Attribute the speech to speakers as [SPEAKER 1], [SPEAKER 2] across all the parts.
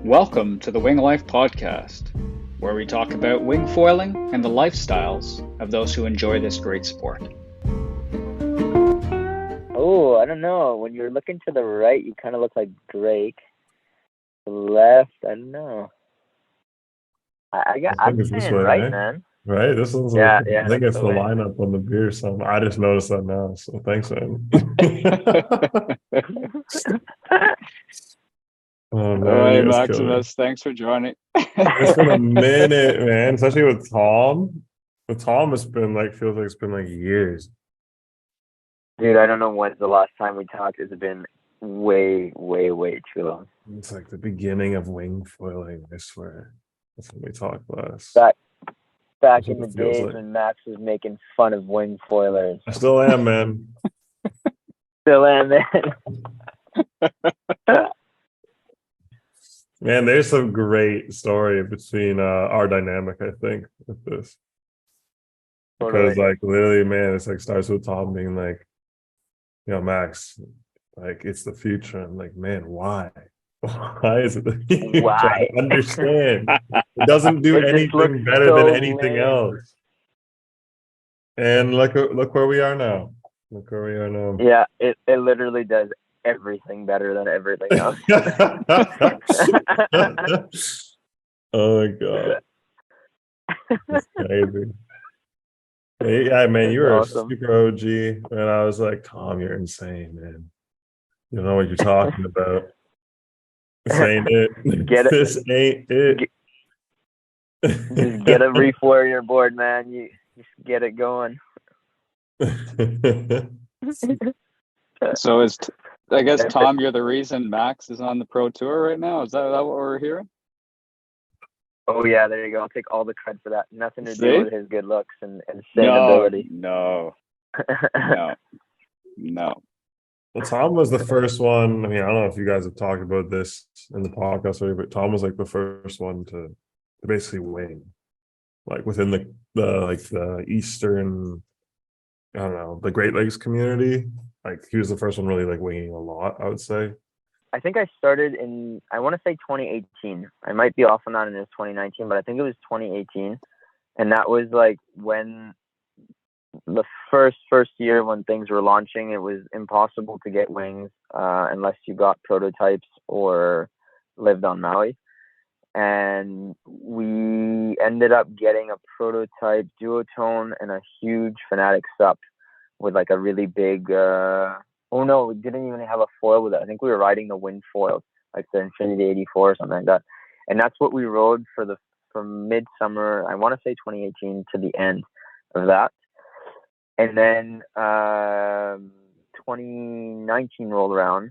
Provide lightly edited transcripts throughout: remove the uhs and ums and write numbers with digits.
[SPEAKER 1] Welcome to the Wing Life Podcast, where we talk about wing foiling and the lifestyles of those who enjoy this great sport.
[SPEAKER 2] Oh, I don't know. When you're looking to the right, you kind of look like Drake. The left, I don't know. I'm
[SPEAKER 3] think it's this
[SPEAKER 2] saying
[SPEAKER 3] way,
[SPEAKER 2] right,
[SPEAKER 3] right?
[SPEAKER 2] man.
[SPEAKER 3] Right? This one's
[SPEAKER 2] Yeah,
[SPEAKER 3] like,
[SPEAKER 2] yeah,
[SPEAKER 3] I think
[SPEAKER 2] that's
[SPEAKER 3] it's
[SPEAKER 2] the
[SPEAKER 3] the
[SPEAKER 2] way.
[SPEAKER 3] lineup on the beer. So I just noticed that now. So thanks, man. Oh
[SPEAKER 1] All
[SPEAKER 3] man,
[SPEAKER 1] right,
[SPEAKER 3] you guys kill me.
[SPEAKER 1] Maximus, thanks for joining.
[SPEAKER 3] It's been a minute, man. Especially with Tom. With Tom, it's been like feels like it's been like years.
[SPEAKER 2] Dude, I don't know when's the last time we talked. It's been way, way, way too long.
[SPEAKER 3] It's like the beginning of wing foiling, I swear. That's when we talked last.
[SPEAKER 2] Back
[SPEAKER 3] That's
[SPEAKER 2] in
[SPEAKER 3] what
[SPEAKER 2] the
[SPEAKER 3] it feels
[SPEAKER 2] days
[SPEAKER 3] like.
[SPEAKER 2] when Max was making fun of wing foilers.
[SPEAKER 3] I still am, man.
[SPEAKER 2] Still am, man.
[SPEAKER 3] Man, there's some great story between our dynamic, I think, with this. Because
[SPEAKER 2] Totally.
[SPEAKER 3] like literally, man, it's like starts with Tom being like, Max, like it's the future. I'm like, man, why? Why is it the future?
[SPEAKER 2] Why?
[SPEAKER 3] I don't understand. It doesn't do
[SPEAKER 2] It just looks
[SPEAKER 3] anything better than
[SPEAKER 2] so
[SPEAKER 3] anything
[SPEAKER 2] lame.
[SPEAKER 3] else. And look where we are now. Look where we are now.
[SPEAKER 2] Yeah, it literally does everything better than everything else.
[SPEAKER 3] Oh my god. That's crazy. Yeah, man, you
[SPEAKER 2] That's
[SPEAKER 3] were
[SPEAKER 2] awesome.
[SPEAKER 3] a super OG. And I was like, Tom, you're insane, man. You don't know what you're talking about. This ain't it.
[SPEAKER 2] Get it.
[SPEAKER 3] This ain't it.
[SPEAKER 2] Just get a Reef Warrior board, man. You just get it going.
[SPEAKER 1] So I guess, Tom, you're the reason Max is on the Pro Tour right now? Is that what we're hearing?
[SPEAKER 2] Oh, yeah, there you go. I'll take all the credit for that. Nothing to
[SPEAKER 1] See?
[SPEAKER 2] do with his good looks and insane ability.
[SPEAKER 1] No.
[SPEAKER 3] Well, Tom was the first one. I mean, I don't know if you guys have talked about this in the podcast already, but Tom was like the first one to basically win, like within the Eastern, I don't know, the Great Lakes community. Like he was the first one really like winging a lot, I would say.
[SPEAKER 2] I think I started in, I want to say 2018. I might be off on that and it's 2019, but I think it was 2018. And that was like when the first year when things were launching, it was impossible to get wings unless you got prototypes or lived on Maui. And we ended up getting a prototype duotone and a huge Fanatic sup with like a really big oh no, we didn't even have a foil with it. I think we were riding the wind foil, like the Infinity 84 or something like that. And that's what we rode from midsummer, I want to say 2018 to the end of that. And then 2019 rolled around.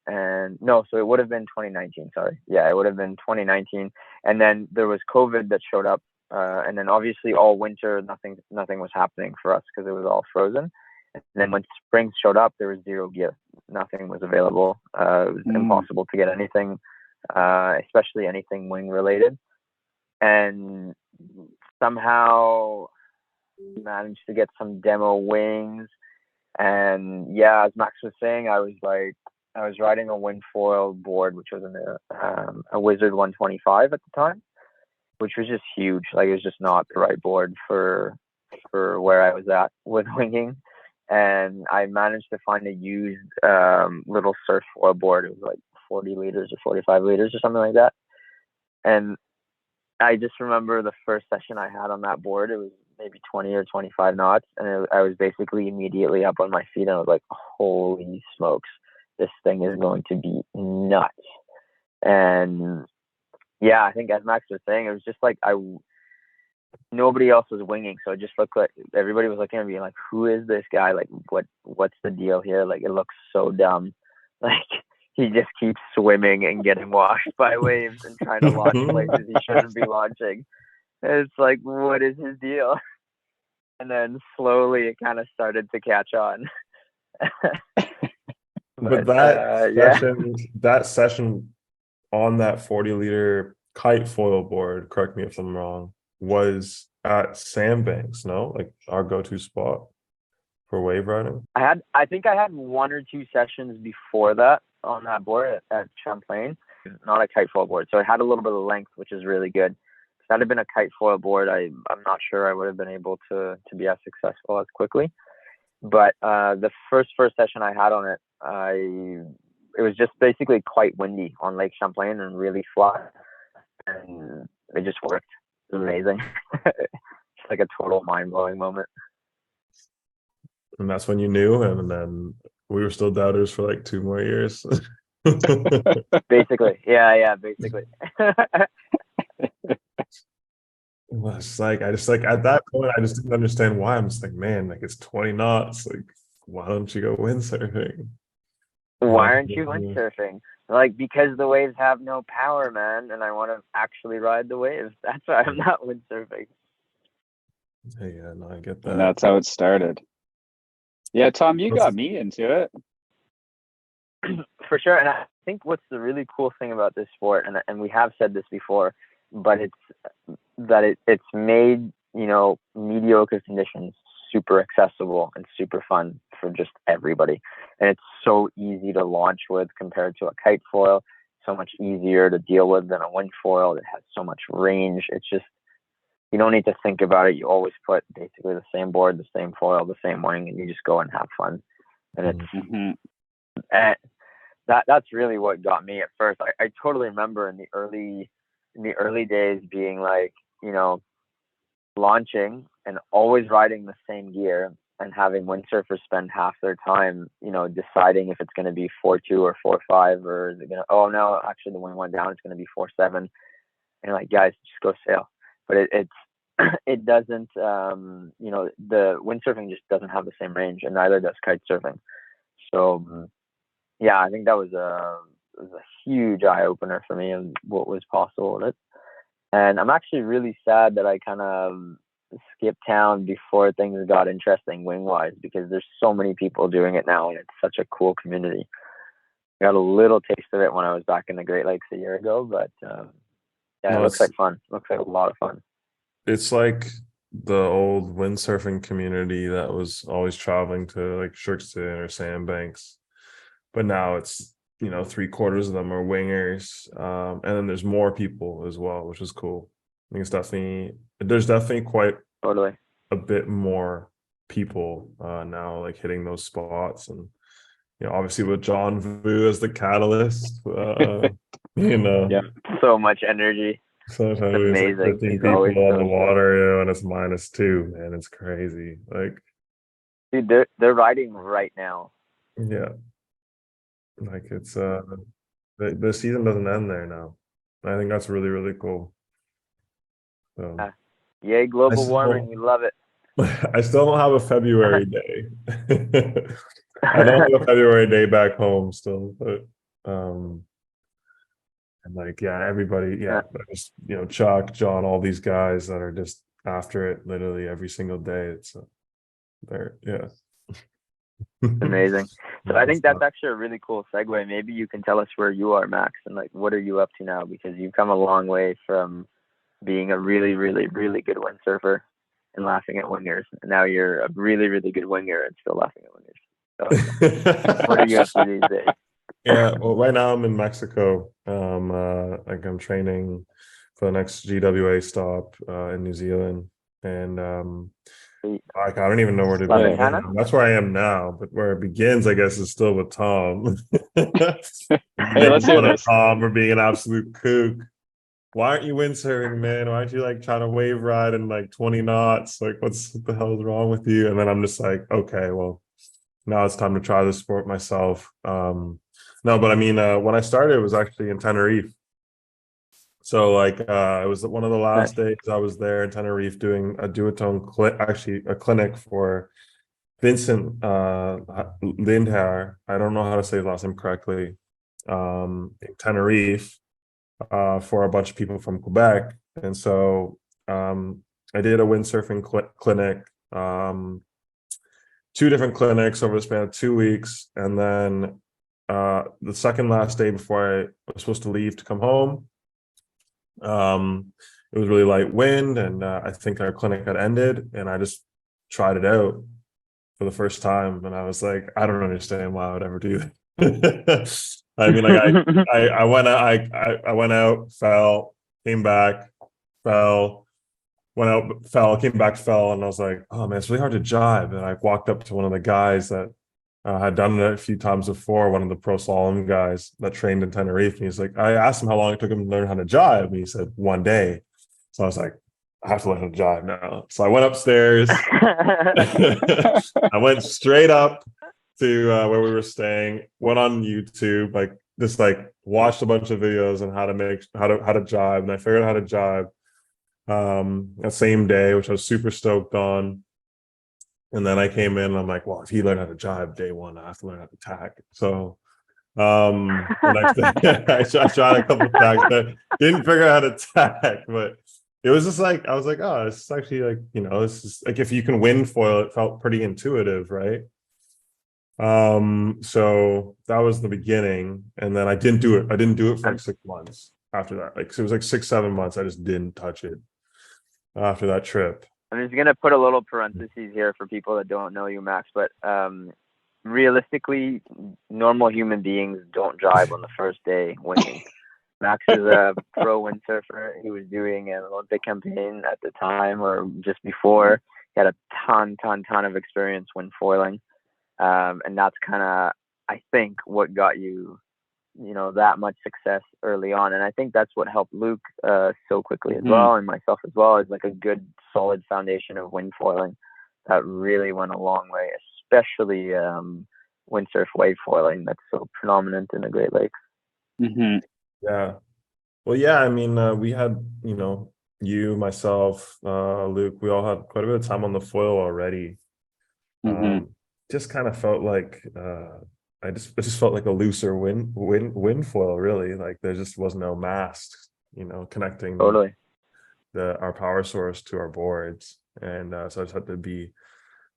[SPEAKER 2] So it would have been 2019, sorry. Yeah, it would have been 2019. And then there was COVID that showed up. And then obviously all winter, nothing was happening for us because it was all frozen. And then when spring showed up, there was zero gear. Nothing was available. It was impossible to get anything, especially anything wing related. And somehow managed to get some demo wings. And yeah, as Max was saying, I was riding a wind foil board, which was a Wizard 125 at the time, which was just huge. Like it was just not the right board for where I was at with winging. And I managed to find a used little surf foil board. It was like 40 liters or 45 liters or something like that. And I just remember the first session I had on that board, it was maybe 20 or 25 knots. And I was basically immediately up on my feet and I was like, holy smokes, this thing is going to be nuts. And yeah, I think as Max was saying, it was just like nobody else was winging, so it just looked like everybody was looking at me like, who is this guy? Like, what's the deal here? Like, it looks so dumb. Like, he just keeps swimming and getting washed by waves and trying to launch places he shouldn't be launching. And it's like, what is his deal? And then slowly it kind of started to catch on.
[SPEAKER 3] but that session on that 40-liter kite foil board, correct me if I'm wrong, was at Sandbanks, no? Like our go-to spot for wave riding.
[SPEAKER 2] I think I had one or two sessions before that on that board at Champlain. not a kite foil board. So it had a little bit of length, which is really good. If that had been a kite foil board, I'm not sure I would have been able to be as successful as quickly. But the first session I had on it, it was just basically quite windy on Lake Champlain and really flat, and it just worked. It was amazing. It's like a total mind-blowing moment.
[SPEAKER 3] And that's when you knew, and then we were still doubters for like 2 more years.
[SPEAKER 2] Basically, yeah, basically.
[SPEAKER 3] I just like at that point, I just didn't understand why. I'm just like, man, like it's 20 knots. Like, why don't you go windsurfing?
[SPEAKER 2] Why aren't you windsurfing? Like, because the waves have no power, man, and I want to actually ride the waves. That's why I'm not windsurfing.
[SPEAKER 3] Yeah, no, I get that.
[SPEAKER 1] And that's how it started. Yeah, Tom, you got me into it.
[SPEAKER 2] For sure. And I think what's the really cool thing about this sport, and we have said this before, but it's made, mediocre conditions super accessible and super fun for just everybody. And it's so easy to launch with compared to a kite foil, so much easier to deal with than a wind foil that has so much range. It's just, you don't need to think about it. You always put basically the same board, the same foil, the same wing, and you just go and have fun. And it's and that's really what got me at first. I totally remember in the early days being like, launching and always riding the same gear and having windsurfers spend half their time, deciding if it's going to be 4.2 or 4.5, or is it going to, oh no, actually the wind went down, it's going to be 4.7. And you're like, guys, just go sail. But it doesn't, the windsurfing just doesn't have the same range, and neither does kite surfing. So yeah, I think that was a huge eye opener for me of what was possible with it. And I'm actually really sad that I kind of skipped town before things got interesting wing wise, because there's so many people doing it now, and it's such a cool community. I got a little taste of it when I was back in the Great Lakes a year ago, but it looks like fun. It looks like a lot of fun.
[SPEAKER 3] It's like the old windsurfing community that was always traveling to like Sherkston or Sandbanks, but now it's 3/4 of them are wingers, and then there's more people as well, which is cool. I think there's definitely quite a bit more people now like hitting those spots, and obviously with John Vu as the catalyst,
[SPEAKER 2] yeah, so much energy.
[SPEAKER 3] Sometimes it's like 15 people on the water, and it's -2, man. It's crazy. Like,
[SPEAKER 2] dude, they're riding right now.
[SPEAKER 3] Yeah. Like it's the season doesn't end there now. I think that's really, really cool. So
[SPEAKER 2] yay, global warming, we love it.
[SPEAKER 3] I still don't have a February day. I don't have a February day back home still, but and like everybody, just Chuck, John, all these guys that are just after it literally every single day. It's
[SPEAKER 2] amazing. So I think that's actually a really cool segue. Maybe you can tell us where you are, Max, and like what are you up to now, because you've come a long way from being a really, really, really good windsurfer and laughing at wingers, and now you're a really, really good winger and still laughing at wingers. So what are you up to these days?
[SPEAKER 3] Yeah, well, right now I'm in Mexico. Like I'm training for the next GWA stop in New Zealand, and I don't even know where to begin. That's where I am now, but where it begins, I guess, is still with Tom.
[SPEAKER 1] Hey, let's hear this.
[SPEAKER 3] Tom for being an absolute kook. Why aren't you windsurfing, man? Why aren't you like trying to wave ride in like 20 knots? Like, what the hell is wrong with you? And then I'm just like, okay, well, now it's time to try this sport myself. No, but I mean, when I started, it was actually in Tenerife. So like, it was one of the last days I was there in Tenerife doing a duotone actually a clinic for Vincent Lindhaar. I don't know how to say his last name correctly. In Tenerife, for a bunch of people from Quebec. And so I did a windsurfing clinic, 2 different clinics over the span of 2 weeks. And then the second last day before I was supposed to leave to come home, it was really light wind, and I think our clinic had ended, and I just tried it out for the first time, and I was like, I don't understand why I would ever do that. I mean, like I went out, I went out, fell, came back, fell, went out, fell, came back, fell, and I was like, oh man, it's really hard to jive. And I walked up to one of the guys that had done it a few times before, one of the pro slalom guys that trained in Tenerife, and he's like, I asked him how long it took him to learn how to jive, and he said 1 day. So I was like, I have to learn how to jive now. So I went upstairs. I went straight up to where we were staying, went on YouTube, like just like watched a bunch of videos on how to jive, and I figured out how to jive that same day, which I was super stoked on. And then I came in and I'm like, well, if he learned how to jive day one, I have to learn how to tack. So the next day I tried a couple of tacks, but didn't figure out how to tack. But it was just like, I was like, oh, it's actually like, this is like, if you can wind foil, it felt pretty intuitive, right? So that was the beginning. And then I didn't do it for like 6 months after that. Like, so it was like 6-7 months. I just didn't touch it after that trip.
[SPEAKER 2] I'm just gonna put a little parentheses here for people that don't know you, Max. But realistically, normal human beings don't jive on the first day winging. Max is a pro windsurfer. He was doing an Olympic campaign at the time or just before. He had a ton of experience wind foiling, and that's kind of, I think, what got you, that much success early on. And I think that's what helped Luke so quickly as well, and myself as well, is like a good solid foundation of wind foiling that really went a long way, especially windsurf wave foiling that's so predominant in the Great Lakes.
[SPEAKER 3] Yeah. Well, yeah, I mean, we had, you, myself, Luke, we all had quite a bit of time on the foil already. Just kind of felt like it just felt like a looser wind foil, really. Like there just was no mast, connecting
[SPEAKER 2] Totally
[SPEAKER 3] our power source to our boards. And so I just had to be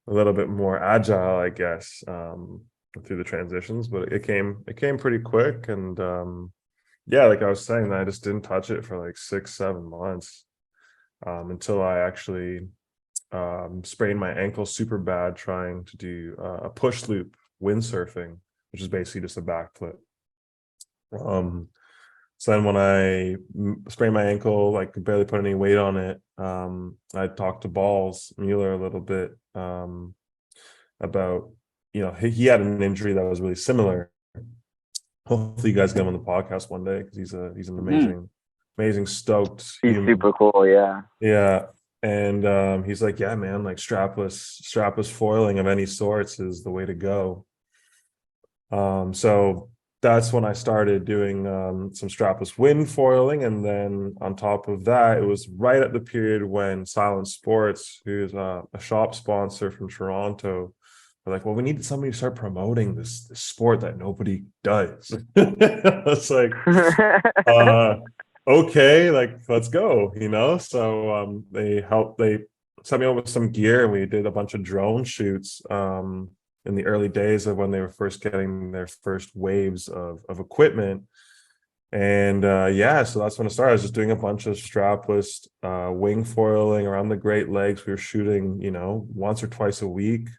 [SPEAKER 3] a little bit more agile, I guess, through the transitions, but it came pretty quick. And yeah, like I was saying, I just didn't touch it for like 6-7 months until I actually sprained my ankle super bad trying to do a push loop windsurfing, which is basically just a backflip. So then when I sprained my ankle, like could barely put any weight on it, I talked to Balls Mueller a little bit about, he had an injury that was really similar. Hopefully you guys get him on the podcast one day, because he's an amazing stoked
[SPEAKER 2] he's
[SPEAKER 3] human.
[SPEAKER 2] super cool.
[SPEAKER 3] Yeah. And he's like, yeah, man, like strapless foiling of any sorts is the way to go. So that's when I started doing some strapless wind foiling. And then on top of that, it was right at the period when Silent Sports, who's a shop sponsor from Toronto, were like, well, we need somebody to start promoting this sport that nobody does. It's like, okay, like let's go, So they set me up with some gear, and we did a bunch of drone shoots in the early days of when they were first getting their first waves of equipment. And yeah, so that's when it started. I was just doing a bunch of strapless wing foiling around the Great Lakes. We were shooting, once or twice a week.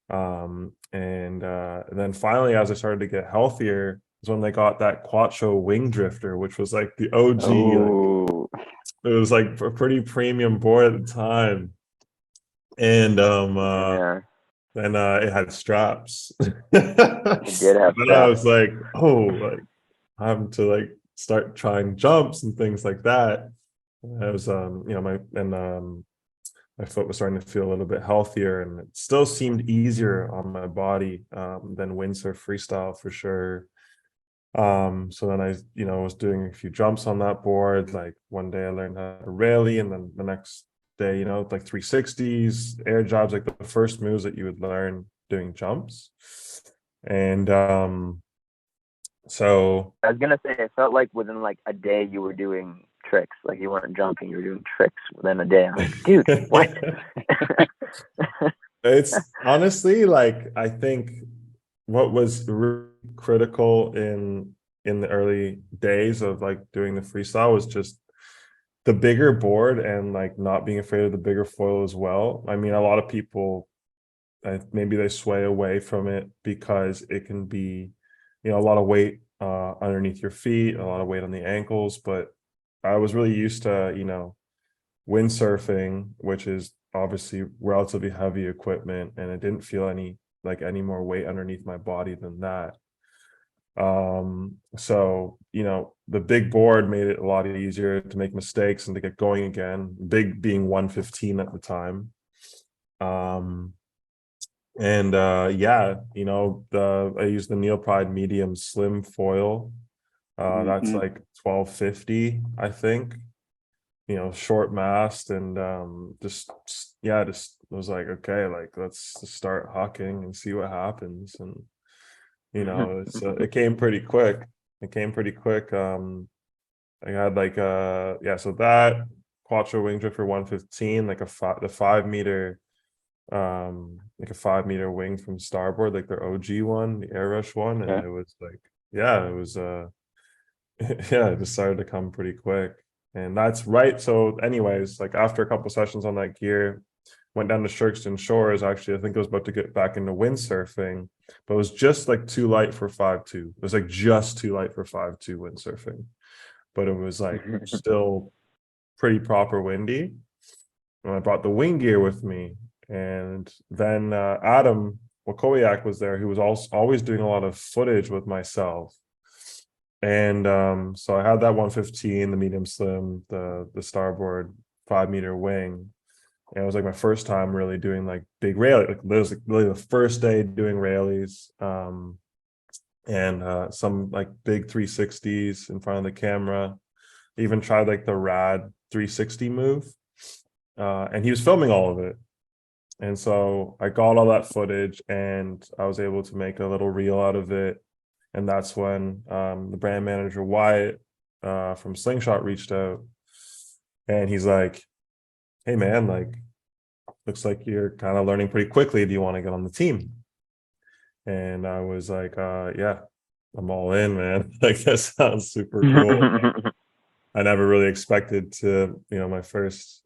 [SPEAKER 3] And then finally, as I started to get healthier, is when they got that Quattro wing drifter, which was like the OG. Like, it was like a pretty premium board at the time. And it had straps.
[SPEAKER 2] It did have straps.
[SPEAKER 3] I was like, oh, like I have to like start trying jumps and things like that. And I was my foot was starting to feel a little bit healthier, and it still seemed easier on my body than windsurf freestyle for sure. So then I was doing a few jumps on that board. Like one day I learned how to rally, and then the next day, like 360s, air jobs, like the first moves that you would learn doing jumps. And so
[SPEAKER 2] I was gonna say, it felt like within like a day you were doing tricks. Like you weren't jumping, you were doing tricks within a day. I'm like, dude, what?
[SPEAKER 3] It's honestly, like, I think what was really critical in the early days of like doing the freestyle was just the bigger board, and like not being afraid of the bigger foil as well. I mean, a lot of people maybe they sway away from it because it can be a lot of weight underneath your feet, a lot of weight on the ankles. But I was really used to, windsurfing, which is obviously relatively heavy equipment, and it didn't feel any more weight underneath my body than that. So, the big board made it a lot easier to make mistakes and to get going again, big being 115 at the time. And yeah, I used the Neopride medium slim foil. That's like 1250, I think. Short mast, and just was like, okay, like let's just start hucking and see what happens. And it came pretty quick. I had like so that Quattro wing drift for 115, like the 5 meter, like a 5 meter wing from starboard, like their OG one, the air rush one. And it was like, it was it just started to come pretty quick. And that's right. So anyways, like after a couple sessions on that gear, went down to Shirkston Shores. Actually, I think I was about to get back into windsurfing, but it was just like too light for 5.2. It was like just too light for 5.2 windsurfing, but it was like still pretty proper windy. And I brought the wing gear with me, and then Adam Wakowiak was there, who was also always doing a lot of footage with myself. And so I had that 115, the medium slim, the starboard 5 meter wing. And it was like my first time really doing like big rally. Like it was like really the first day doing rallies. And some like big 360s in front of the camera. Even tried like the rad 360 move. And he was filming all of it. And so I got all that footage, and I was able to make a little reel out of it. And that's when the brand manager Wyatt from Slingshot reached out, and he's like, hey man, like looks like you're kind of learning pretty quickly, do you want to get on the team? And I was like, yeah, I'm all in, man. Like that sounds super cool. I never really expected to, my first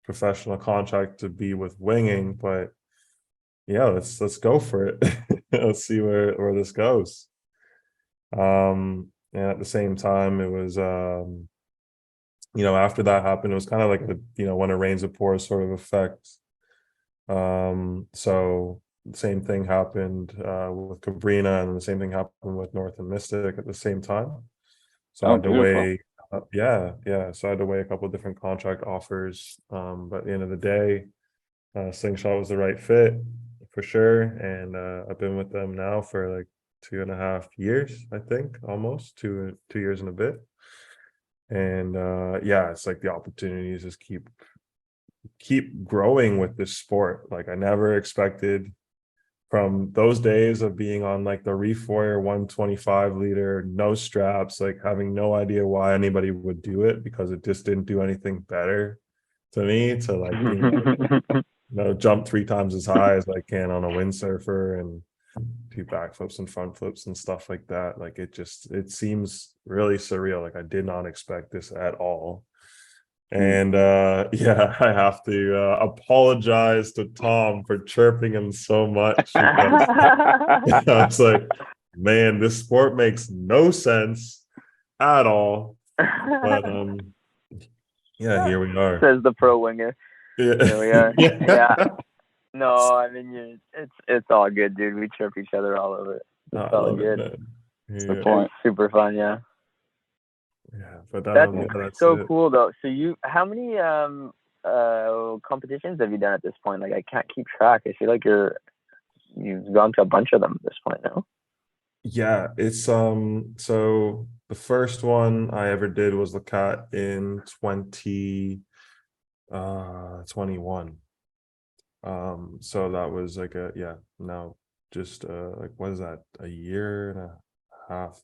[SPEAKER 3] professional contract to be with winging, but yeah, let's go for it. Let's see where this goes. And at the same time, it was after that happened, it was kind of like when it rains it pours sort of effect. So the same thing happened with Cabrina, and the same thing happened with North and Mystic at the same time. So I had to weigh so I had to weigh a couple of different contract offers. But at the end of the day, Slingshot was the right fit for sure. And I've been with them now for like 2.5 years, I think, almost 2 years and a bit. And it's like the opportunities just keep growing with this sport. Like I never expected, from those days of being on like the Refoyer 125 liter, no straps, like having no idea why anybody would do it because it just didn't do anything better to me, to like being jump 3 times as high as I can on a windsurfer and do backflips and front flips and stuff like that. Like it seems really surreal. Like I did not expect this at all. And I have to apologize to Tom for chirping him so much, because I was like, man, this sport makes no sense at all. But here we are.
[SPEAKER 2] Says the pro winger.
[SPEAKER 3] Yeah.
[SPEAKER 2] Here we are. Yeah. No, I mean, it's all good, dude. We chirp each other all over it. It's all good. It's super fun, yeah.
[SPEAKER 3] Yeah, but
[SPEAKER 2] that's so cool though. So how many competitions have you done at this point? Like I can't keep track. I feel like you've gone to a bunch of them at this point now.
[SPEAKER 3] Yeah, it's so the first one I ever did was Lacat in 2021. So that was like now just like what is that, a year and a half,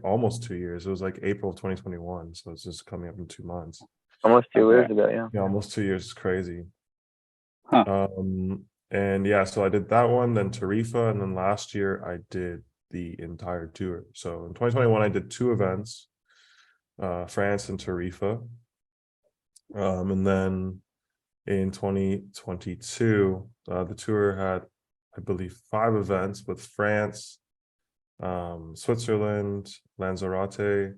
[SPEAKER 3] almost 2 years. It was like April of 2021, so it's just coming up in 2 months.
[SPEAKER 2] Almost 2 years ago,
[SPEAKER 3] yeah, almost 2 years is crazy.
[SPEAKER 1] Huh.
[SPEAKER 3] And so I did that one, then Tarifa, and then last year I did the entire tour. So in 2021 I did 2 events, France and Tarifa. And then in 2022 the tour had, I believe, 5 events, with France Switzerland, Lanzarote,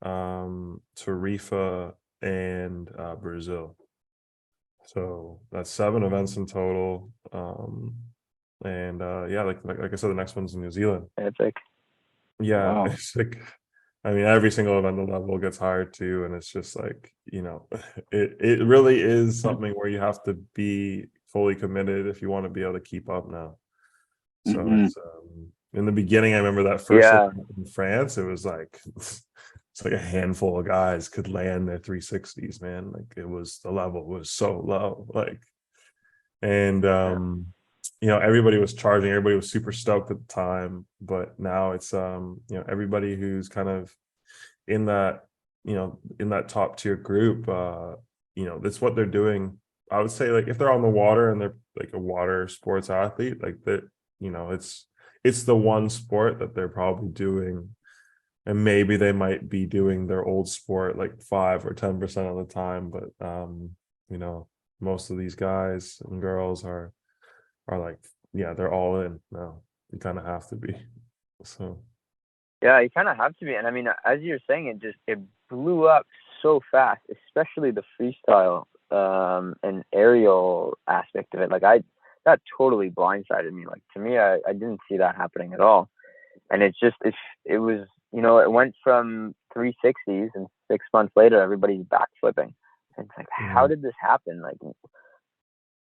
[SPEAKER 3] Tarifa, and Brazil. So that's 7 events in total. And yeah, like I said, the next one's in New Zealand.
[SPEAKER 2] Epic.
[SPEAKER 3] Yeah,
[SPEAKER 1] Wow.
[SPEAKER 3] it's like, I mean, every single event level gets hard too, and it's just like, it really is something where you have to be fully committed if you want to be able to keep up now. So
[SPEAKER 1] Mhm.
[SPEAKER 3] it's in the beginning, I remember that first
[SPEAKER 2] Yeah.
[SPEAKER 3] event in France, it was like it's like a handful of guys could land their 360s, man. Like the level was so low. Like, and everybody was charging, everybody was super stoked at the time, but now it's everybody who's kind of in that in that top tier group, that's what they're doing. I would say, like, if they're on the water and they're like a water sports athlete, like that, it's the one sport that they're probably doing, and maybe they might be doing their old sport like 5 or 10% of the time, but you know most of these guys and girls are like, yeah, they're all in now. You kind of have to be. So
[SPEAKER 2] Yeah, you kind of have to be. And I mean, as you're saying, it blew up so fast, especially the freestyle and aerial aspect of it. Like that totally blindsided me. Like, to me, I didn't see that happening at all. And it was, it went from 360s, and 6 months later, everybody's backflipping. And it's like, how did this happen? Like,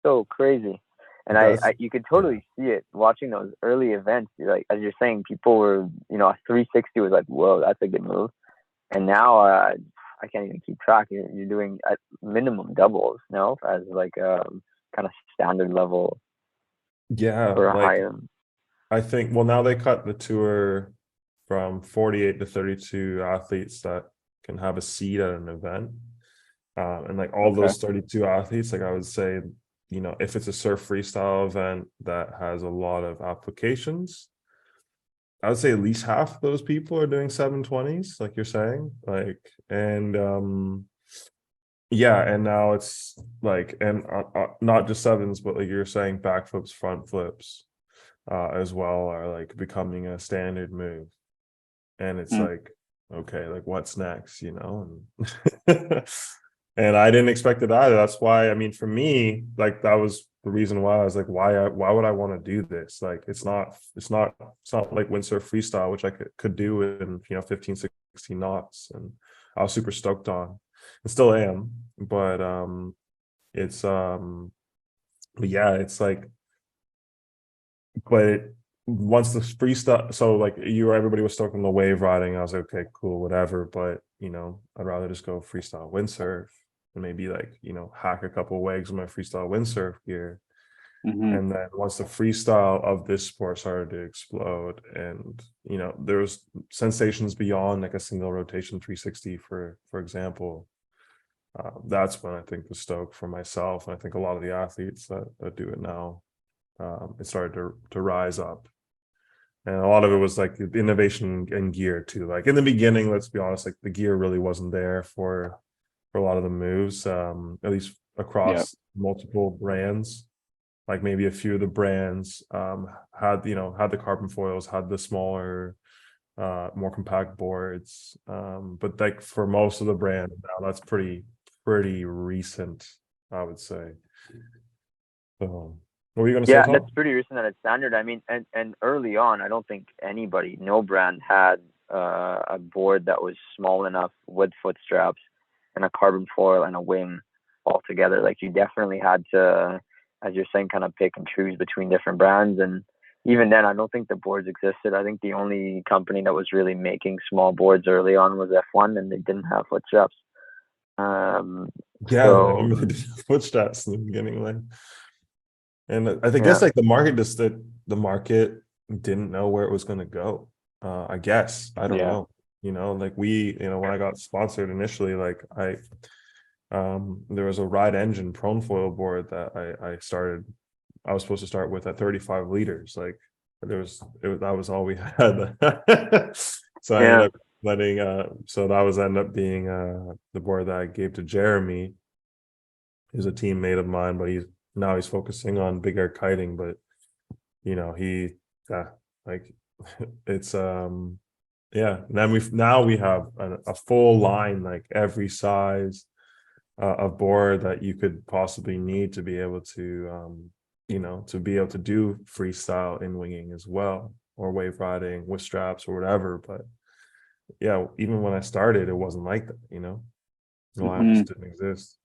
[SPEAKER 2] so crazy. And
[SPEAKER 3] that's
[SPEAKER 2] you could totally see it watching those early events. Like, as you're saying, people were, a 360 was like, whoa, that's a good move. And now I can't even keep track. You're doing at minimum doubles, no, as like kind of standard level
[SPEAKER 3] yeah,
[SPEAKER 2] for a
[SPEAKER 3] like,
[SPEAKER 2] higher.
[SPEAKER 3] I think, well, now they cut the tour from 48 to 32 athletes that can have a seat at an event. And like all
[SPEAKER 1] Okay.
[SPEAKER 3] those 32 athletes, like I would say, if it's a surf freestyle event that has a lot of applications, I would say at least half of those people are doing 720s, like you're saying. Like, and yeah, and now it's like, and not just sevens, but like you're saying, backflips, front flips, as well, are like becoming a standard move. And it's
[SPEAKER 1] Mm.
[SPEAKER 3] like, okay, like what's next, and and I didn't expect it either. That's why, I mean, for me, like, that was the reason why I was like, why would I want to do this? Like, it's not like windsurf freestyle, which I could do in 15, 16 knots, and I was super stoked on, and still am. But it's but yeah, it's like, but once the freestyle, so like everybody was stoked on the wave riding, I was like, okay, cool, whatever. But I'd rather just go freestyle windsurf and maybe, like, hack a couple waves with my freestyle windsurf gear.
[SPEAKER 1] Mhm.
[SPEAKER 3] And then once the freestyle of this sport started to explode, and there was sensations beyond like a single rotation 360, for example, that's when I think the stoke for myself, and I think a lot of the athletes that do it now, it started to rise up. And a lot of it was like the innovation in gear too. Like, in the beginning, let's be honest, like the gear really wasn't there for a lot of the moves, at least
[SPEAKER 1] Yeah.
[SPEAKER 3] across multiple brands. Like, maybe a few of the brands had the carbon foils, had the smaller, more compact boards. But like for most of the brand now, that's pretty recent, I would say. So, what were you gonna say,
[SPEAKER 2] Yeah,
[SPEAKER 3] Tom?
[SPEAKER 2] that's pretty recent at its standard. I mean, and early on, I don't think no brand had a board that was small enough with foot straps and a carbon foil and a wing all together. Like, you definitely had to, as you're saying, kind of pick and choose between different brands. And even then, I don't think the boards existed. I think the only company that was really making small boards early on was F1, and they didn't have foot straps.
[SPEAKER 3] Yeah, I
[SPEAKER 2] So
[SPEAKER 3] remember they did footsteps in the beginning, like, and I
[SPEAKER 2] yeah,
[SPEAKER 3] guess like the market didn't know where it was going to go. I guess, I don't
[SPEAKER 1] Yeah.
[SPEAKER 3] know. Like, when I got sponsored initially, like, there was a ride engine prone foil board that I was supposed to start with at 35 liters. Like, that was all we had. So I ended
[SPEAKER 2] yeah,
[SPEAKER 3] up letting, so that was ended up being the board that I gave to Jeremy. He's a teammate of mine, but he's focusing on big air kiting. But he, yeah, like, it's yeah. And then we have a full line, like every size of board that you could possibly need to be able to to be able to do freestyle in winging as well, or wave riding with straps or whatever. But yeah, even when I started, it wasn't like that, the line
[SPEAKER 1] Hmm.
[SPEAKER 3] just didn't exist.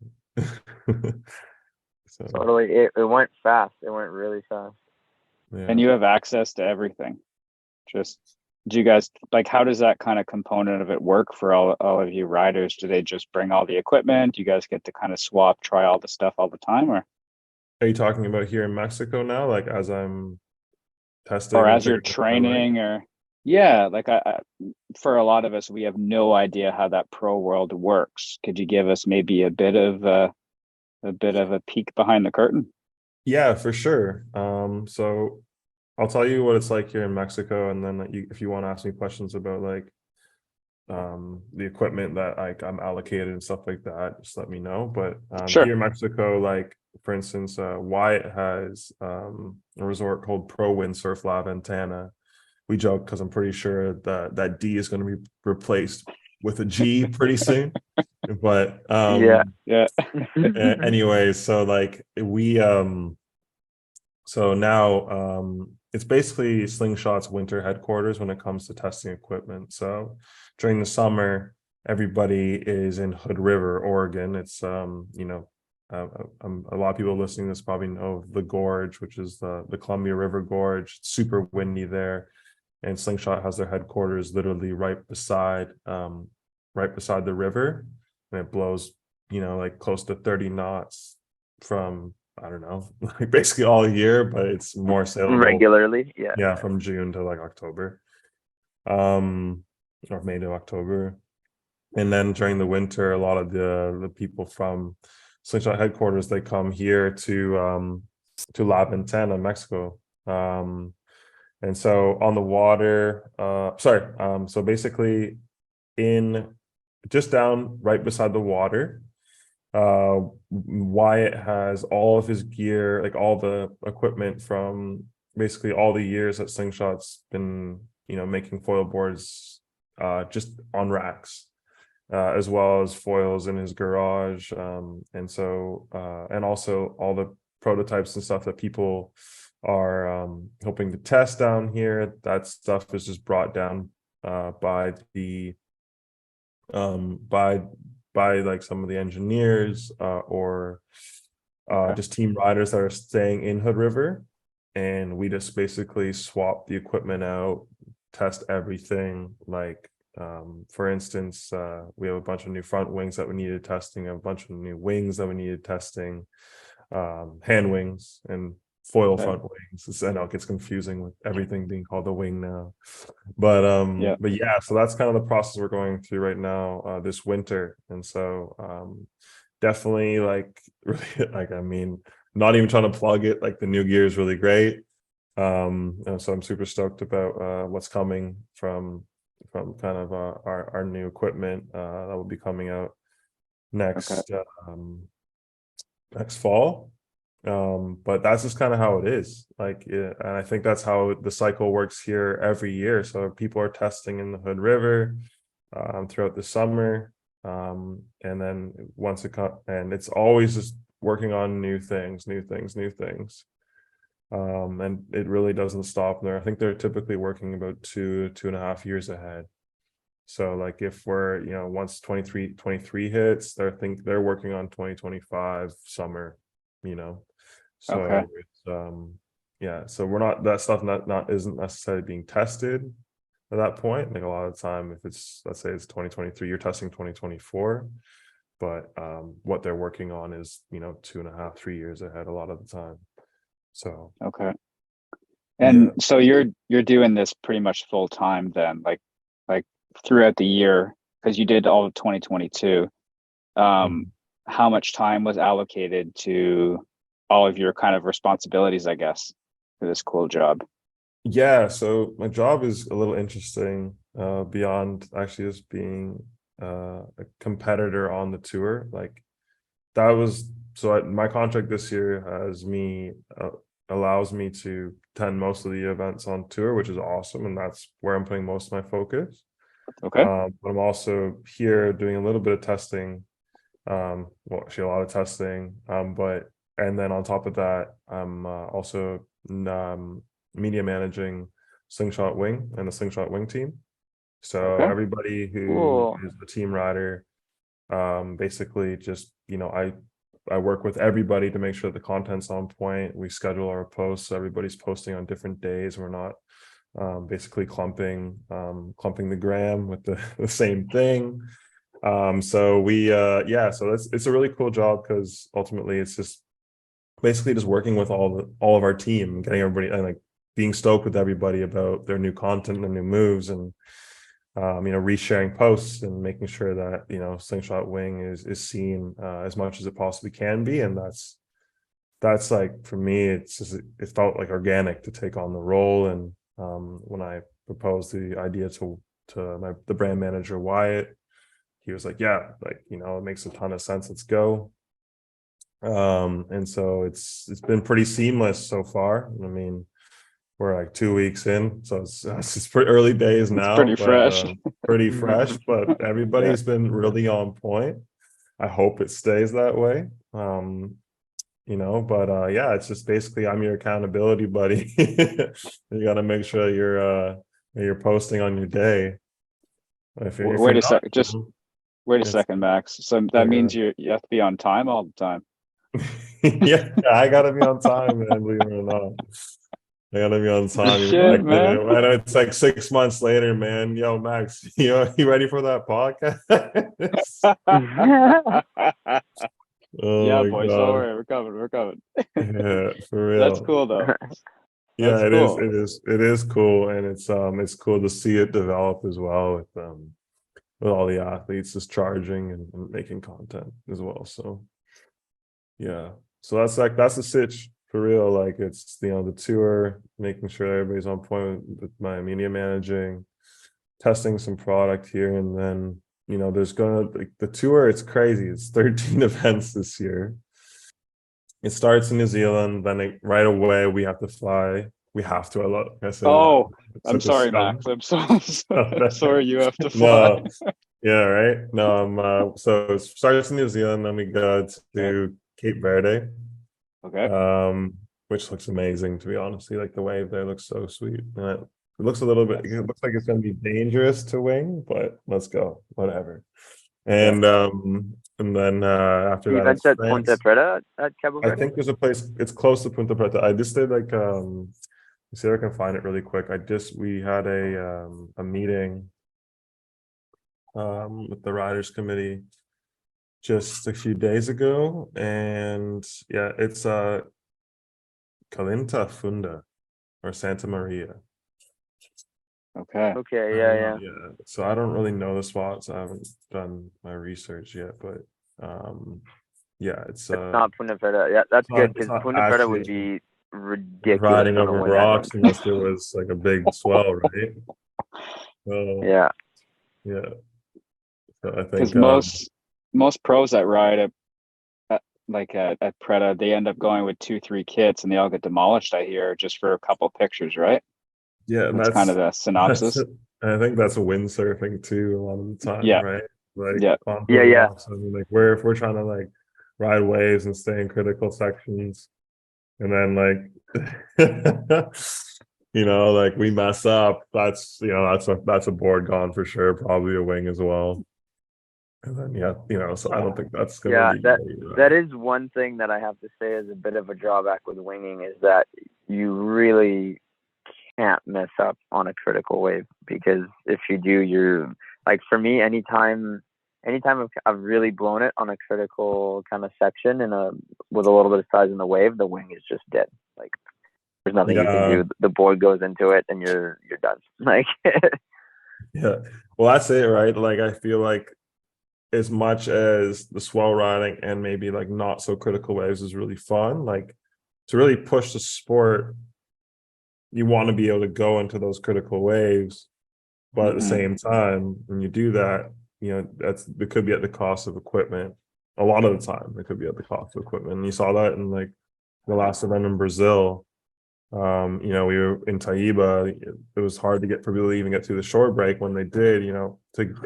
[SPEAKER 3] So
[SPEAKER 2] Totally. It went fast. It went really fast.
[SPEAKER 1] And
[SPEAKER 3] yeah.
[SPEAKER 1] you have access to everything. Just do you guys like how does that kind of component of it work for all of you riders? Do they just bring all the equipment? Do you guys get to kind of swap, try all the stuff all the time,
[SPEAKER 3] Are you talking about here in Mexico now, like as I'm
[SPEAKER 1] or
[SPEAKER 3] testing and
[SPEAKER 1] as you're
[SPEAKER 3] figuring out my wing?
[SPEAKER 1] training, or yeah, like for a lot of us, we have no idea how that pro world works. Could you give us maybe a bit of a peek behind the curtain?
[SPEAKER 3] Yeah, for sure. So I'll tell you what it's like here in Mexico, and then if you want to ask me questions about like the equipment that I'm allocated and stuff like that, just let me know. But
[SPEAKER 1] Sure.
[SPEAKER 3] here in Mexico, like for instance, Wyatt has a resort called Pro Windsurf La Ventana. We joke because I'm pretty sure that that D is going to be replaced with a G pretty soon. But
[SPEAKER 2] Yeah.
[SPEAKER 1] Yeah.
[SPEAKER 3] anyway, so like so now it's basically Slingshot's winter headquarters when it comes to testing equipment. So during the summer, everybody is in Hood River, Oregon. It's a lot of people listening to this probably know the gorge, which is the Columbia River Gorge. It's super windy there, and Slingshot has their headquarters literally right beside the river, and it blows like close to 30 knots from I don't know, like basically all year, but it's more saleable,
[SPEAKER 2] Regularly. Yeah.
[SPEAKER 3] yeah, from June to like October, um, or May to October. And then during the winter, a lot of the people from Slingshot headquarters, they come here to La Ventana, Mexico. And so on the water, so basically in just down right beside the water, uh Wyatt has all of his gear, like all the equipment from basically all the years that Slingshot's been making foil boards, just on racks, as well as foils in his garage, and also all the prototypes and stuff that people are hoping to test down here. That stuff is just brought down by the by like some of the engineers, or
[SPEAKER 1] Okay.
[SPEAKER 3] just team riders that are staying in Hood River, and we just basically swap the equipment out, test everything. Like for instance, we have a bunch of new front wings that we needed testing, a bunch of new wings that we needed testing, hand wings and foil
[SPEAKER 1] Okay.
[SPEAKER 3] front wings. I know it gets confusing with everything being called a wing now,
[SPEAKER 1] Yeah.
[SPEAKER 3] but yeah, so that's kind of the process we're going through right now, this winter. And so definitely like really, like I mean, not even trying to plug it, like the new gear is really great. And so I'm super stoked about what's coming from kind of our new equipment that will be coming out
[SPEAKER 1] Okay.
[SPEAKER 3] next next fall. But that's just kind of how it is. Like, yeah, and I think that's how the cycle works here every year. So people are testing in the Hood River throughout the summer, and then once it comes, and it's always just working on new things, new things, new things. And it really doesn't stop there. I think they're typically working about 2.5 years ahead. So like if we're, once 23 hits, they're working on 2025 summer, you know.
[SPEAKER 1] Okay.
[SPEAKER 3] So it's yeah, so we're not, that stuff not isn't necessarily being tested at that point. Like a lot of the time, if it's, let's say it's 2023, you're testing 2024, but what they're working on is 2.5, 3 years ahead a lot of the time. So
[SPEAKER 1] Okay.
[SPEAKER 3] yeah.
[SPEAKER 1] And so you're doing this pretty much full time then, like throughout the year, because you did all of 2022. Um,
[SPEAKER 3] Mhm.
[SPEAKER 1] how much time was allocated to all of your kind of responsibilities, I guess, for this cool job?
[SPEAKER 3] Yeah, so my job is a little interesting, beyond actually just being a competitor on the tour. Like that was, my contract this year has me allows me to attend most of the events on tour, which is awesome, and that's where I'm putting most of my focus.
[SPEAKER 1] Okay.
[SPEAKER 3] But I'm also here doing a little bit of testing, well, actually a lot of testing, but and then on top of that, I'm also media managing Slingshot Wing and the Slingshot Wing team. So
[SPEAKER 1] Okay.
[SPEAKER 3] everybody who
[SPEAKER 2] Cool.
[SPEAKER 3] is the team rider, basically just, I work with everybody to make sure the content's on point. We schedule our posts, so everybody's posting on different days. We're not basically clumping the gram with the same thing. So we so it's a really cool job, because ultimately it's just basically just working with all of our team, getting everybody, and like being stoked with everybody about their new content and new moves, and resharing posts and making sure that Slingshot Wing is seen as much as it possibly can be. And that's like, for me, it's just, it felt like organic to take on the role. And when I proposed the idea to the brand manager Wyatt, he was like, yeah, like, it makes a ton of sense, let's go. And so it's been pretty seamless so far. I mean, we're like 2 weeks in, so it's pretty early days
[SPEAKER 1] It's
[SPEAKER 3] now,
[SPEAKER 1] pretty
[SPEAKER 3] but
[SPEAKER 1] fresh.
[SPEAKER 3] pretty fresh. But everybody's been really on point. I hope it stays that way. But yeah, it's just basically, I'm your accountability buddy. You got to make sure you're posting on your day. If you're
[SPEAKER 1] Wait a
[SPEAKER 3] not,
[SPEAKER 1] sec. Just wait a
[SPEAKER 3] it's
[SPEAKER 1] second, Max. So that means you have to be on time all the time.
[SPEAKER 3] yeah, I gotta be on time, man. Believe it or not, I gotta be on time. You're
[SPEAKER 1] Shit,
[SPEAKER 3] like,
[SPEAKER 1] man.
[SPEAKER 3] I know it's like 6 months later, man. Yo, Max, you ready for that podcast?
[SPEAKER 1] Yeah,
[SPEAKER 3] Oh my
[SPEAKER 1] boys, don't
[SPEAKER 3] god,
[SPEAKER 1] worry. We're coming. We're coming.
[SPEAKER 3] yeah, for
[SPEAKER 1] That's
[SPEAKER 3] real.
[SPEAKER 1] cool though.
[SPEAKER 3] Yeah,
[SPEAKER 1] That's
[SPEAKER 3] it is.
[SPEAKER 1] cool.
[SPEAKER 3] It is cool, and it's cool to see it develop as well with all the athletes just charging and making content as well. So yeah, so that's the sitch for real. Like, it's the tour, making sure everybody's on point with my media managing, testing some product here, and then there's gonna, like, the tour. It's crazy. It's 13 events this year. It starts in New Zealand, then right away we have to fly. We have to. I say that.
[SPEAKER 1] Oh,
[SPEAKER 3] It's
[SPEAKER 1] I'm
[SPEAKER 3] such a
[SPEAKER 1] sorry,
[SPEAKER 3] scum.
[SPEAKER 1] Max. I'm so sorry you have to fly.
[SPEAKER 3] No, yeah, right. No, so it starts in New Zealand, then we go
[SPEAKER 1] Okay.
[SPEAKER 3] to Cape Verde,
[SPEAKER 1] Okay.
[SPEAKER 3] which looks amazing, to be honest. Like, the wave there looks so sweet. It looks a little bit. It looks like it's going to be dangerous to wing, but let's go. Whatever.
[SPEAKER 1] Okay.
[SPEAKER 3] And then after
[SPEAKER 2] The
[SPEAKER 3] that, it's
[SPEAKER 2] event's at Punta
[SPEAKER 3] France.
[SPEAKER 2] Preta at Cabo
[SPEAKER 3] I
[SPEAKER 2] Verde.
[SPEAKER 3] think there's a place. It's close to Punta Preta. I just did like see if I can find it really quick. We had a meeting with the riders committee just a few days ago, and yeah, it's Calinta Funda or Santa Maria.
[SPEAKER 1] Okay.
[SPEAKER 2] Okay,
[SPEAKER 3] I
[SPEAKER 2] yeah,
[SPEAKER 3] don't know.
[SPEAKER 2] yeah.
[SPEAKER 3] Yeah, so I don't really know the spots. I haven't done my research yet, but yeah,
[SPEAKER 2] It's not Punta Preta. Yeah, that's good
[SPEAKER 3] it's
[SPEAKER 2] because
[SPEAKER 3] not
[SPEAKER 2] Punta Preta would
[SPEAKER 3] actually
[SPEAKER 2] be ridiculous
[SPEAKER 3] riding
[SPEAKER 2] on a
[SPEAKER 3] over
[SPEAKER 2] wing, I
[SPEAKER 3] rocks
[SPEAKER 2] think.
[SPEAKER 3] unless there was like a big swell, right? So
[SPEAKER 2] Yeah.
[SPEAKER 3] yeah, so I
[SPEAKER 1] Because
[SPEAKER 3] think
[SPEAKER 1] most pros that ride at Preda, they end up going with 2, 3 kits and they all get demolished, I hear, just for a couple pictures, right?
[SPEAKER 3] yeah, and
[SPEAKER 1] That's kind of the
[SPEAKER 3] that's
[SPEAKER 1] synopsis.
[SPEAKER 3] I think that's windsurfing too a lot of the time,
[SPEAKER 1] Yeah.
[SPEAKER 3] right? Like,
[SPEAKER 1] Yeah.
[SPEAKER 3] on the
[SPEAKER 2] Yeah, yeah.
[SPEAKER 3] rocks, and like, if we're trying to like ride waves and stay in critical sections, and then like like we mess up, that's a board gone for sure, probably a wing as well. And then so I don't think that's gonna
[SPEAKER 2] Yeah,
[SPEAKER 3] be
[SPEAKER 2] that is one thing that I have to say is a bit of a drawback with winging is that you really can't mess up on a critical wave because if you do, you're like for me, anytime I've really blown it on a critical kind of section with a little bit of size in the wave, the wing is just dead. Like there's nothing you can
[SPEAKER 3] yeah.
[SPEAKER 2] do. The board goes into it and you're done. Like
[SPEAKER 3] Yeah, well, that's it, right? Like, I feel like as much as the swell riding and maybe like not so critical waves is really fun, like, to really push the sport, you want to be able to go into those critical waves, but at the
[SPEAKER 1] Hmm.
[SPEAKER 3] same time, when you do that, it could be at the cost of equipment. A lot of the time, it could be at the cost of equipment. And you saw that in like the last event in Brazil. We were in Taiba. It was hard to get for people to even get through the shore break. When they did, to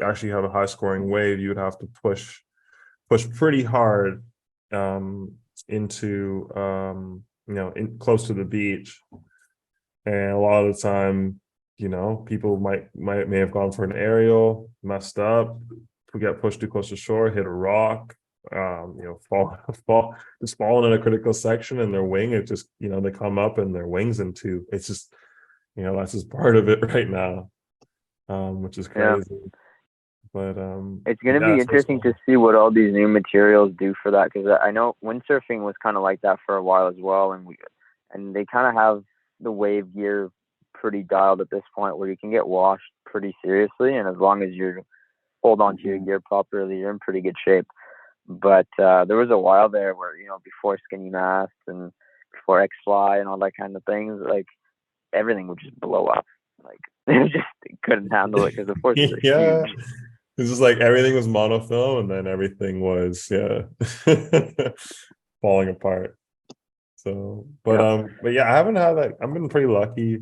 [SPEAKER 3] actually have a high scoring wave, you would have to push pretty hard into in close to the beach. And a lot of the time, people may have gone for an aerial, messed up, get pushed too close to shore, hit a rock, just falling in a critical section, and their wing, it just, they come up and their wings in two. It's just, that's just part of it right now, which is
[SPEAKER 2] Yeah.
[SPEAKER 3] crazy. But
[SPEAKER 2] It's going to
[SPEAKER 3] yeah,
[SPEAKER 2] be
[SPEAKER 3] so it's
[SPEAKER 2] interesting
[SPEAKER 3] fun.
[SPEAKER 2] to see what all these new materials do for that, because I know windsurfing was kind of like that for a while as well, and they kind of have the wave gear pretty dialed at this point, where you can get washed pretty seriously, and as long as you hold on to your gear properly, you're in pretty good shape. But there was a while there where, before skinny masks and before X-Fly and all that kind of things, like everything would just blow up. Like they couldn't handle it because the forces are
[SPEAKER 3] Yeah,
[SPEAKER 2] huge.
[SPEAKER 3] it's just like everything was monofilm, and then everything was, falling apart. So,
[SPEAKER 2] Yeah.
[SPEAKER 3] but yeah, I haven't had like, I've been pretty lucky.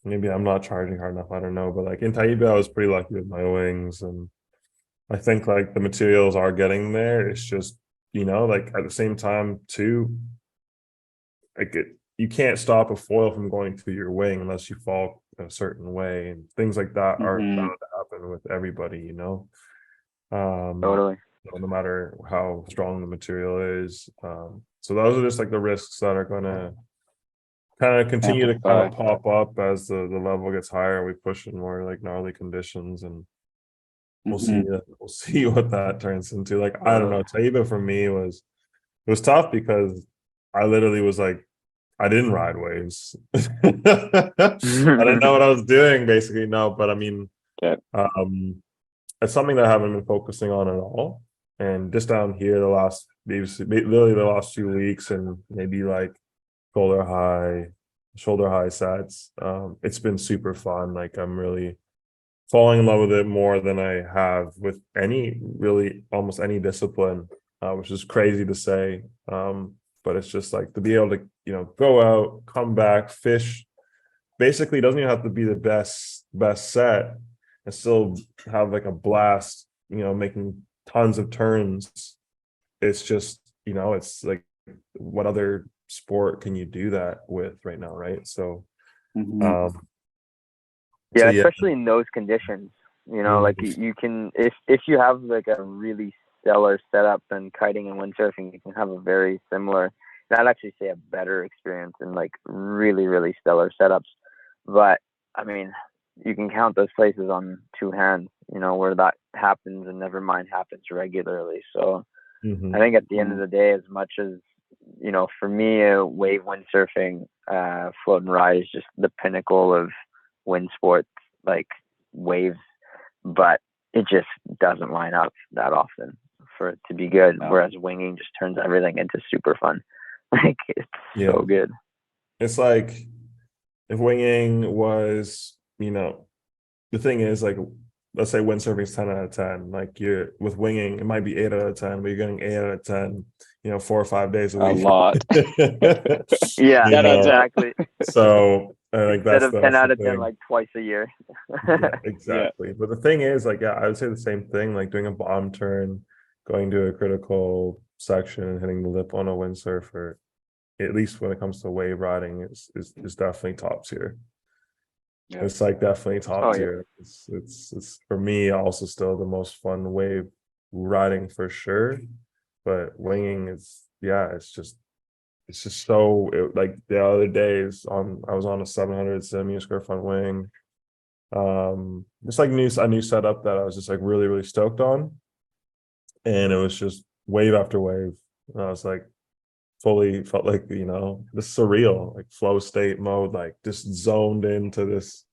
[SPEAKER 3] Maybe I'm not charging hard enough, I don't know. But like in Taiba, I was pretty lucky with my wings, and I think like the materials are getting there. It's just, like at the same time too, like you can't stop a foil from going through your wing unless you fall a certain way, and things like that are
[SPEAKER 1] Mm-hmm.
[SPEAKER 3] bound to happen with everybody. Um,
[SPEAKER 2] Totally.
[SPEAKER 3] no matter how strong the material is. So those are just like the risks that are gonna kind of continue to kind
[SPEAKER 1] Amplify.
[SPEAKER 3] of pop up as the level gets higher. We push in more like gnarly conditions, and we'll see.
[SPEAKER 1] Mm-hmm.
[SPEAKER 3] We'll see what that turns into. Like, I don't
[SPEAKER 2] Totally.
[SPEAKER 3] know. Taiba for me was tough because I literally was like, I didn't ride waves. I didn't know what I was doing, basically. No, but I mean,
[SPEAKER 1] Okay.
[SPEAKER 3] um, it's something that I haven't been focusing on at all. And just down here, literally the last few weeks, and maybe like shoulder high, shoulder high sets. It's been super fun. Like, I'm really falling in love with it more than I have with really almost any discipline, which is crazy to say. But it's just like to be able to, go out, come back, fish. Basically, it doesn't even have to be the best set, and still have like a blast. Making tons of turns. It's just, it's like, what other sport can you do that with right now, right? So,
[SPEAKER 1] Mm-hmm.
[SPEAKER 3] um, so
[SPEAKER 2] Yeah,
[SPEAKER 3] yeah.
[SPEAKER 2] especially in those conditions. Like
[SPEAKER 3] Mhm.
[SPEAKER 2] you can, if you have like a really stellar setup, then kiting and windsurfing, you can have a very similar, and I'd actually say a better experience in like really, really stellar setups. But I mean, you can count those places on two hands, where that happens, and never mind happens regularly. So I
[SPEAKER 3] Mhm.
[SPEAKER 2] think at the end of the day, as much as, for me, wave windsurfing, float and ride is just the pinnacle of wind sports, like waves, but it just doesn't line up that often for it to be good.
[SPEAKER 1] No.
[SPEAKER 2] Whereas winging just turns everything into super fun. Like it's
[SPEAKER 3] Yeah.
[SPEAKER 2] so good.
[SPEAKER 3] It's like if winging was, the thing is like, let's say windsurfing is 10 out of 10. Like, you're with winging, it might be 8 out of 10, but you're getting 8 out of 10, 4 or 5 days a
[SPEAKER 1] A
[SPEAKER 3] week.
[SPEAKER 1] lot.
[SPEAKER 2] Yeah,
[SPEAKER 1] That adds up.
[SPEAKER 2] exactly.
[SPEAKER 3] So I think
[SPEAKER 2] Instead of 10
[SPEAKER 3] that's the
[SPEAKER 2] out of 10,
[SPEAKER 3] thing.
[SPEAKER 2] like twice a year.
[SPEAKER 3] Yeah,
[SPEAKER 1] Yeah.
[SPEAKER 3] exactly. But the thing is, like, yeah, I would say the same thing, like doing a bottom turn, going to a critical section and hitting the lip on a windsurfer, at least when it comes to wave riding, is definitely top tier.
[SPEAKER 1] Yeah.
[SPEAKER 3] It's like definitely top
[SPEAKER 2] Oh yeah.
[SPEAKER 3] tier. It's for me also still the most fun wave riding for sure. But winging is, yeah, it's just so like the other days I was on a 700 centimeter square front wing. Just like a new setup that I was just like really, really stoked on. And it was just wave after wave. And I was like, fully felt like, this surreal, like flow state mode, like just zoned into these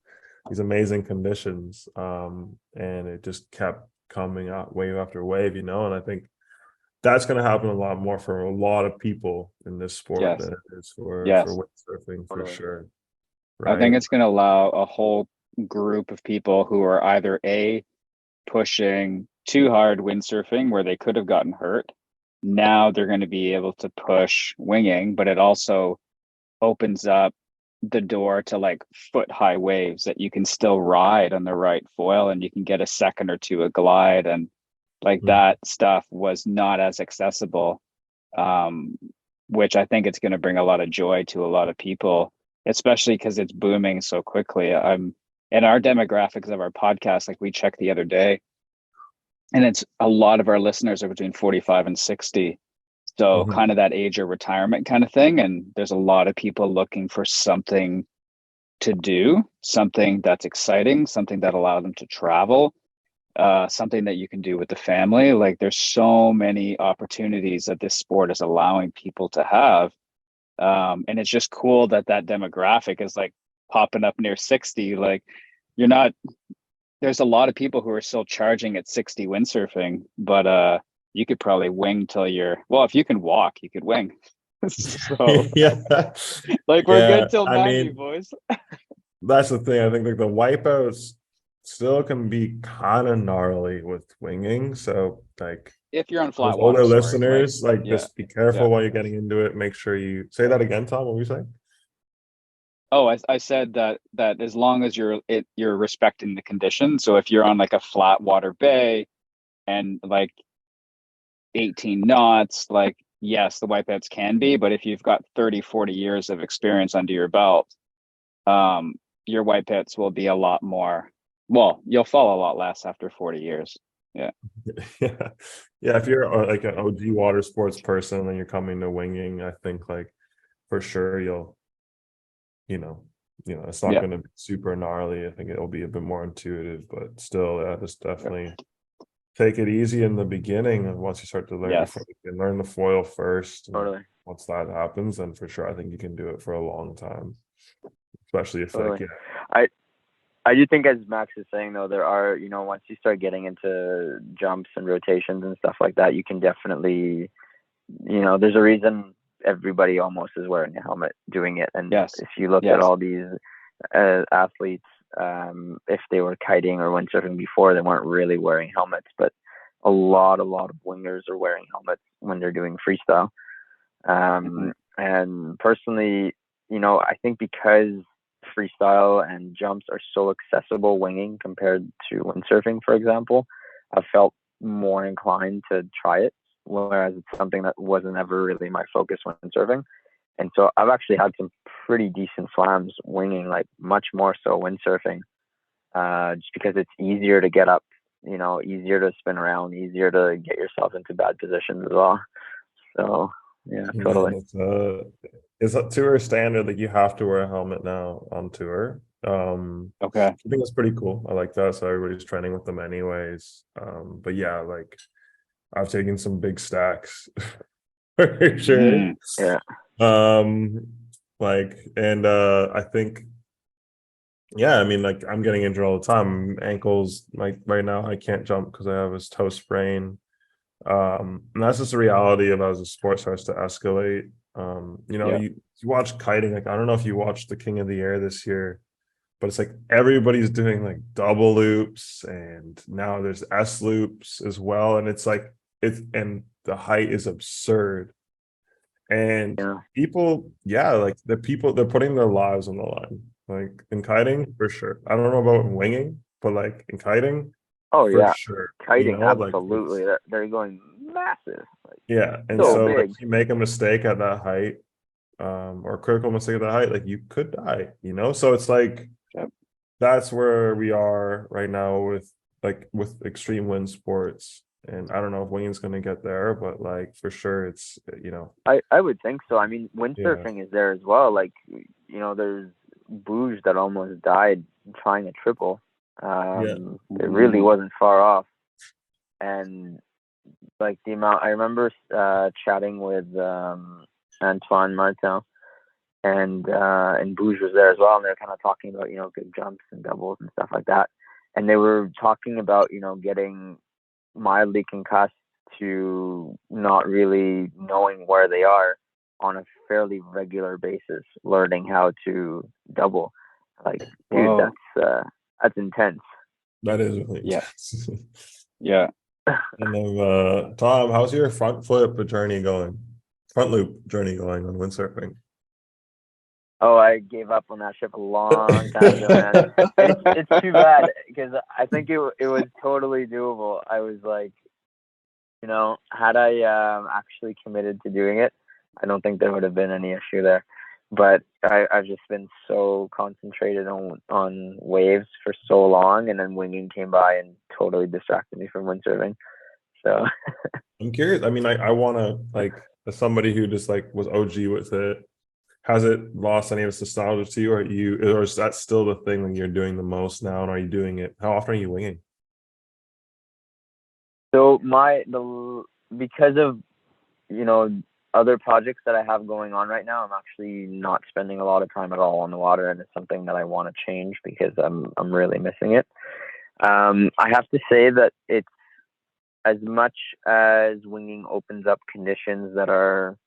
[SPEAKER 3] amazing conditions. And it just kept coming out wave after wave, and I think that's going to happen a lot more for a lot of people in this sport
[SPEAKER 1] Yes.
[SPEAKER 3] than it is for
[SPEAKER 1] Yes.
[SPEAKER 3] windsurfing, for
[SPEAKER 2] Totally.
[SPEAKER 3] sure.
[SPEAKER 1] I think
[SPEAKER 3] Right.
[SPEAKER 1] it's going to allow a whole group of people who are either pushing too hard windsurfing where they could have gotten hurt. Now they're going to be able to push winging, but it also opens up the door to like foot high waves that you can still ride on the right foil, and you can get a second or two a glide, and like that stuff was not as accessible, which I think it's going to bring a lot of joy to a lot of people, especially because it's booming so quickly. I'm in our demographics of our podcast, like we checked the other day, and it's a lot of our listeners are between 45 and 60. So kind of that age of retirement kind of thing. And there's a lot of people looking for something to do, something that's exciting, something that allows them to travel, something that you can do with the family. Like there's so many opportunities that this sport is allowing people to have. And it's just cool that that demographic is like popping up near 60. Like you're not, there's a lot of people who are still charging at 60 windsurfing, but you could probably wing till you're, well, if you can walk, you could wing. So
[SPEAKER 3] Yeah.
[SPEAKER 1] like we're
[SPEAKER 3] Yeah.
[SPEAKER 1] good till
[SPEAKER 3] I
[SPEAKER 1] 90,
[SPEAKER 3] mean,
[SPEAKER 1] boys.
[SPEAKER 3] that's the thing. I think like the wipeouts still can be kind of gnarly with winging. So like
[SPEAKER 1] If you're on
[SPEAKER 3] those
[SPEAKER 1] flat water,
[SPEAKER 3] older
[SPEAKER 1] sorry. Like,
[SPEAKER 3] listeners, like
[SPEAKER 1] yeah,
[SPEAKER 3] just be careful
[SPEAKER 1] yeah.
[SPEAKER 3] while you're getting into it. Make sure you say that again, Tom. What were you saying?
[SPEAKER 1] Oh, I said that as long as you're respecting the conditions. So if you're on like a flat water bay and like 18 knots, like yes, the wipeouts can be, but if you've got 30, 40 years of experience under your belt, your wipeouts will be a lot more, well, you'll fall a lot less after 40 years. Yeah.
[SPEAKER 3] Yeah. Yeah. If you're like an OG water sports person and you're coming to winging, I think like for sure you'll, you know, it's not
[SPEAKER 1] Yeah.
[SPEAKER 3] going to be super gnarly. I think it'll be a bit more intuitive, but still, yeah, just definitely take it easy in the beginning. And once you start to learn,
[SPEAKER 1] Yes.
[SPEAKER 3] you can learn the foil first. And
[SPEAKER 2] Totally.
[SPEAKER 3] once that happens, then for sure, I think you can do it for a long time, especially if
[SPEAKER 2] Totally.
[SPEAKER 3] like, yeah.
[SPEAKER 2] I do think, as Max is saying, though, there are, once you start getting into jumps and rotations and stuff like that, you can definitely, there's a reason everybody almost is wearing a helmet doing it. And
[SPEAKER 1] Yes.
[SPEAKER 2] if you look at all these athletes, if they were kiting or windsurfing before, they weren't really wearing helmets, but a lot of wingers are wearing helmets when they're doing freestyle. And personally, I think because freestyle and jumps are so accessible winging compared to windsurfing, for example, I've felt more inclined to try it, whereas it's something that wasn't ever really my focus when windsurfing. And so I've actually had some pretty decent slams winging, like much more so windsurfing, just because it's easier to get up, easier to spin around, easier to get yourself into bad positions as well. So yeah, totally.
[SPEAKER 3] It's a tour standard that you have to wear a helmet now on tour.
[SPEAKER 1] Okay.
[SPEAKER 3] I think that's pretty cool. I like that. So everybody's training with them anyways. But yeah, like I've taken some big stacks for sure.
[SPEAKER 2] Yeah.
[SPEAKER 3] I think, yeah, I mean, like I'm getting injured all the time. Ankles, like right now, I can't jump because I have this toe sprain. And that's just the reality of as the sport starts to escalate. You watch kiting, like I don't know if you watched the King of the Air this year, but it's like everybody's doing like double loops, and now there's S loops as well. And it's like and the height is absurd. And people, like they're putting their lives on the line. Like in kiting, for sure. I don't know about winging, but like in kiting,
[SPEAKER 2] oh
[SPEAKER 3] for
[SPEAKER 2] yeah,
[SPEAKER 3] sure.
[SPEAKER 2] kiting,
[SPEAKER 3] Like
[SPEAKER 2] absolutely. They're going massive. Like,
[SPEAKER 3] yeah, and
[SPEAKER 2] so
[SPEAKER 3] so like,
[SPEAKER 2] big.
[SPEAKER 3] if you make a mistake at that height, or a critical mistake at that height, like you could die. So it's like that's where we are right now with extreme wind sports. And I don't know if winging's going to get there, but like for sure, it's
[SPEAKER 2] I would think so. I mean, windsurfing is there as well. Like there's Bouge that almost died trying a triple. It really wasn't far off. And like the amount, I remember chatting with Antoine Martin, and Bouge was there as well, and they're kind of talking about good jumps and doubles and stuff like that. And they were talking about getting mildly concussed to not really knowing where they are on a fairly regular basis, learning how to double. Like, dude, that's intense.
[SPEAKER 3] That is really intense.
[SPEAKER 1] Yeah.
[SPEAKER 3] And then Tom, how's your front loop journey going on windsurfing?
[SPEAKER 2] Oh, I gave up on that ship a long time ago, man. And it's too bad because I think it was totally doable. I was like, had I actually committed to doing it, I don't think there would have been any issue there. But I've just been so concentrated on waves for so long, and then winging came by and totally distracted me from windsurfing. So
[SPEAKER 3] I'm curious. I mean, I want to, like, as somebody who just like was OG with it, has it lost any of its nostalgia to you, or is that still the thing that you're doing the most now? And are you doing it? How often are you winging?
[SPEAKER 2] so because of other projects that I have going on right now, I'm actually not spending a lot of time at all on the water, and it's something that I want to change because I'm really missing it. I have to say that it's, as much as winging opens up conditions that are,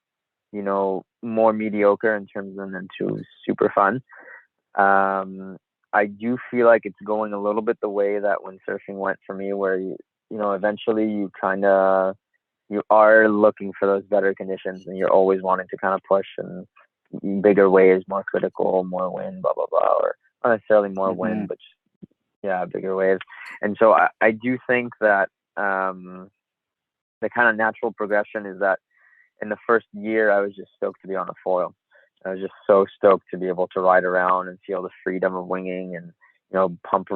[SPEAKER 2] more mediocre in terms of them to super fun. I do feel like it's going a little bit the way that windsurfing went for me, where eventually you are looking for those better conditions, and you're always wanting to kind of push and bigger waves, more critical, more wind, blah blah blah, or not necessarily more wind, but just, yeah, bigger waves. And so I do think that the kind of natural progression is that in the first year I was just stoked to be on a foil. I was just so stoked to be able to ride around and feel the freedom of winging, and pump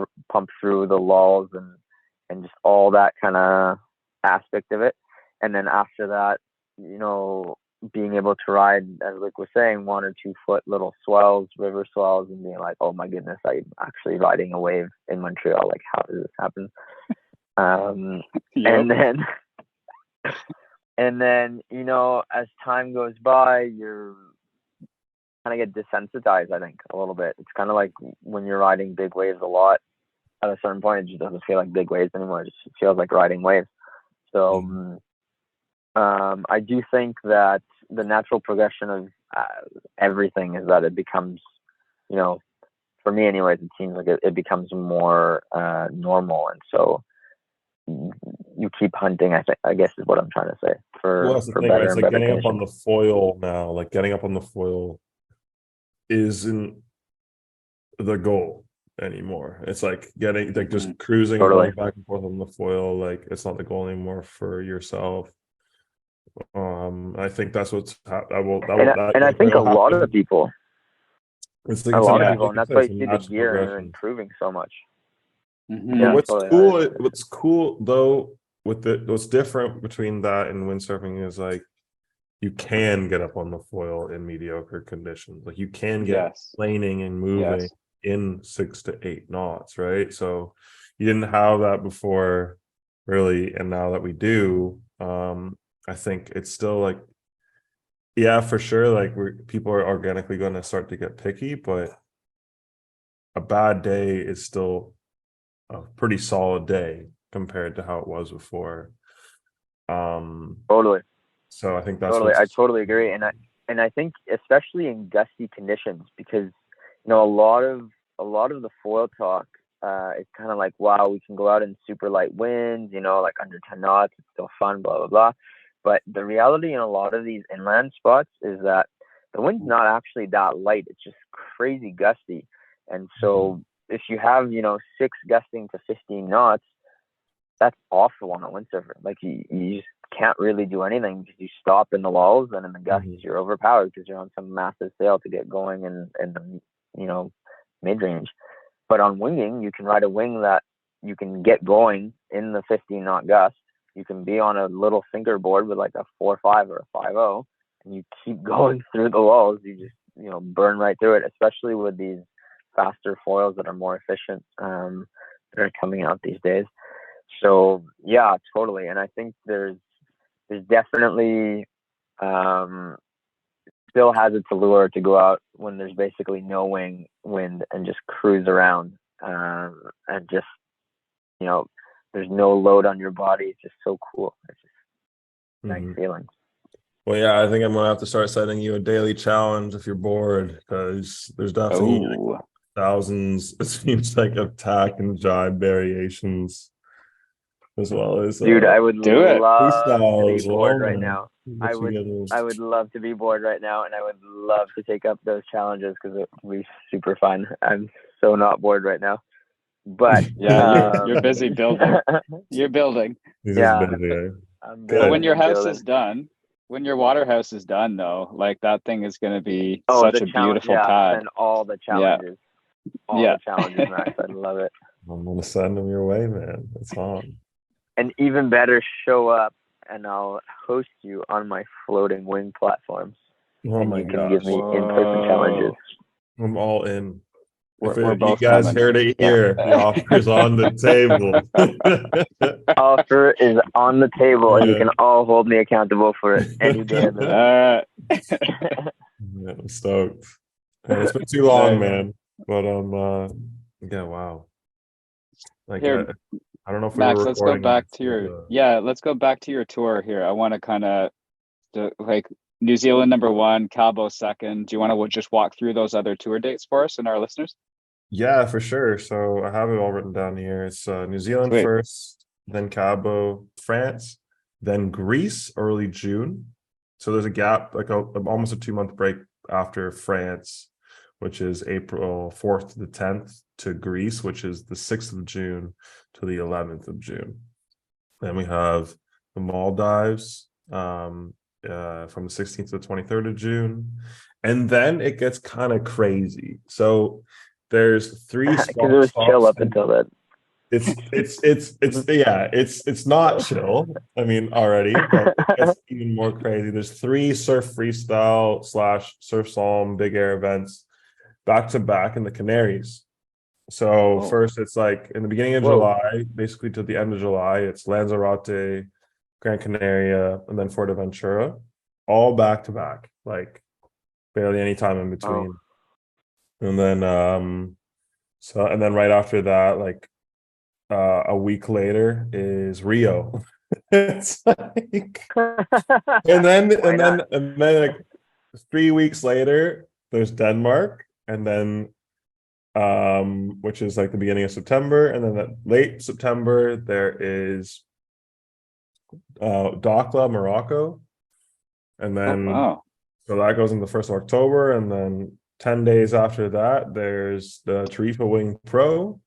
[SPEAKER 2] through the lulls and just all that kind of aspect of it. And then after that, being able to ride, as Luke was saying, 1 or 2 foot little swells, river swells, and being like, oh my goodness, I'm actually riding a wave in Montreal. Like, how does this happen? And then as time goes by, you're kind of get desensitized, I think, a little bit. It's kind of like when you're riding big waves a lot, at a certain point, it just doesn't feel like big waves anymore. It just feels like riding waves. So I do think that the natural progression of everything is that it becomes, for me anyways, it seems like it becomes more normal. And so you keep hunting, I guess is what I'm trying to say, for
[SPEAKER 3] That's the thing, right?
[SPEAKER 2] better
[SPEAKER 3] It's
[SPEAKER 2] and
[SPEAKER 3] like
[SPEAKER 2] better
[SPEAKER 3] getting up on
[SPEAKER 2] conditions.
[SPEAKER 3] the foil now. Like getting up on the foil isn't the goal anymore. It's like getting like just cruising and
[SPEAKER 2] Totally.
[SPEAKER 3] going back and forth on the foil. Like it's not the goal anymore for yourself. I think that's what's
[SPEAKER 2] And I think a lot of people,
[SPEAKER 3] It's like
[SPEAKER 2] a
[SPEAKER 3] it's
[SPEAKER 2] lot of
[SPEAKER 3] a,
[SPEAKER 2] people,
[SPEAKER 3] like
[SPEAKER 2] and
[SPEAKER 3] I
[SPEAKER 2] that's
[SPEAKER 3] said,
[SPEAKER 2] why
[SPEAKER 3] it's
[SPEAKER 2] you
[SPEAKER 3] a
[SPEAKER 2] see the
[SPEAKER 3] natural
[SPEAKER 2] gear
[SPEAKER 3] progression.
[SPEAKER 2] improving so much.
[SPEAKER 3] But
[SPEAKER 2] Yeah, totally.
[SPEAKER 3] what's cool though with what's different between that and windsurfing is like you can get up on the foil in mediocre conditions. Like you can get
[SPEAKER 1] Yes.
[SPEAKER 3] planing and moving
[SPEAKER 1] Yes.
[SPEAKER 3] in 6 to 8 knots, right? So you didn't have that before, really, and now that we do, I think it's still like, yeah, for sure. Like people are organically going to start to get picky, but a bad day is still a pretty solid day compared to how it was before.
[SPEAKER 2] Totally.
[SPEAKER 3] So I think that's
[SPEAKER 2] Totally. I
[SPEAKER 3] what's
[SPEAKER 2] totally agree. And I think especially in gusty conditions, because a lot of the foil talk is kind of like, wow, we can go out in super light winds, like under 10 knots, it's still fun, blah blah blah. But the reality in a lot of these inland spots is that the wind's not actually that light. It's just crazy gusty. And so if you have, 6 gusting to 15 knots, that's awful on a windsurfer. Like you just can't really do anything because you stop in the lulls, and in the gusts you're overpowered because you're on some massive sail to get going in the mid range. But on winging, you can ride a wing that you can get going in the 15 knot gust. You can be on a little sinker board with like a 4.5 or a 5.0, and you keep going through the lulls. You just burn right through it, especially with these faster foils that are more efficient that are coming out these days. So yeah, totally. And I think there's definitely still has its allure to go out when there's basically no wind and just cruise around, and just there's no load on your body. It's just so cool. It's just nice feeling.
[SPEAKER 3] Well, yeah, I think I'm gonna have to start setting you a daily challenge if you're bored, because there's definitely thousands, it seems like, of tack and jibe variations as well as
[SPEAKER 2] Dude, I would
[SPEAKER 1] Do it.
[SPEAKER 2] love to
[SPEAKER 3] freestyle
[SPEAKER 2] be
[SPEAKER 3] as well,
[SPEAKER 2] bored right
[SPEAKER 3] man.
[SPEAKER 2] now.
[SPEAKER 3] Get you guys-
[SPEAKER 2] I would love to be bored right now, and I would love to take up those challenges because it would be super fun. I'm so not bored right now, but
[SPEAKER 1] Yeah, you're busy building. You're building.
[SPEAKER 3] He's just
[SPEAKER 2] yeah,
[SPEAKER 3] busy, eh?
[SPEAKER 2] I'm
[SPEAKER 3] Good.
[SPEAKER 1] But
[SPEAKER 2] building
[SPEAKER 1] when your
[SPEAKER 2] and
[SPEAKER 1] house
[SPEAKER 2] building.
[SPEAKER 1] is done, when your water house is done, though, like that thing is going to be
[SPEAKER 2] Oh,
[SPEAKER 1] such
[SPEAKER 2] the
[SPEAKER 1] a
[SPEAKER 2] challenge,
[SPEAKER 1] beautiful
[SPEAKER 2] yeah,
[SPEAKER 1] pad.
[SPEAKER 2] and all the
[SPEAKER 1] Yeah,
[SPEAKER 2] challenges,
[SPEAKER 1] yeah.
[SPEAKER 2] Max. I love it.
[SPEAKER 3] I'm gonna send him your way, man. It's on.
[SPEAKER 2] And even better, show up and I'll host you on my floating wing platforms,
[SPEAKER 3] Oh
[SPEAKER 2] and
[SPEAKER 3] my
[SPEAKER 2] you can give
[SPEAKER 3] gosh.
[SPEAKER 2] me in-person challenges.
[SPEAKER 1] Whoa.
[SPEAKER 3] I'm all in. If
[SPEAKER 1] We're
[SPEAKER 3] you
[SPEAKER 1] both
[SPEAKER 3] guys
[SPEAKER 1] coming.
[SPEAKER 3] heard it
[SPEAKER 2] Yeah.
[SPEAKER 3] here, the offer's on the table.
[SPEAKER 2] Offer is on the table, and you
[SPEAKER 3] Yeah.
[SPEAKER 2] can all hold me accountable for it any day of the week.
[SPEAKER 3] Yeah, I'm stoked. And it's been too long,
[SPEAKER 1] Nice.
[SPEAKER 3] man. But yeah, wow. Like
[SPEAKER 1] Here,
[SPEAKER 3] I don't know if we
[SPEAKER 1] Max,
[SPEAKER 3] were
[SPEAKER 1] let's go
[SPEAKER 3] recording
[SPEAKER 1] back
[SPEAKER 3] this,
[SPEAKER 1] to
[SPEAKER 3] but,
[SPEAKER 1] let's go back to your tour here. I want to kind of like New Zealand #1, Cabo second. Do you want to just walk through those other tour dates for us and our listeners?
[SPEAKER 3] yeah, for sure. So I have it all written down here. It's New Zealand
[SPEAKER 1] Sweet.
[SPEAKER 3] first, then Cabo, France, then Greece, early June. So there's a gap, like almost a 2-month break after France, which is April 4th to the 10th, to Greece, which is the 6th of June to the 11th of June. Then we have the Maldives from the 16th to the 23rd of June. And then it gets kind of crazy. So there's 3
[SPEAKER 2] Because it was chill up until then.
[SPEAKER 3] It's not chill. I mean, already, but it gets even more crazy. There's 3 surf freestyle / surf slalom big air events back to back in the Canaries. So
[SPEAKER 1] Oh.
[SPEAKER 3] first it's like in the beginning of
[SPEAKER 2] Whoa.
[SPEAKER 3] July, basically to the end of July, it's Lanzarote, Gran Canaria, and then Fuerteventura, all back to back, like barely any time in between. And then and then right after that, like a week later is Rio. It's like, and then like 3 weeks later, there's Denmark, and then which is like the beginning of September, and then at late September there is Dakhla, Morocco, and then
[SPEAKER 1] Wow.
[SPEAKER 3] so that goes in the 1st of October, and then 10 days after that there's the Tarifa Wing Pro,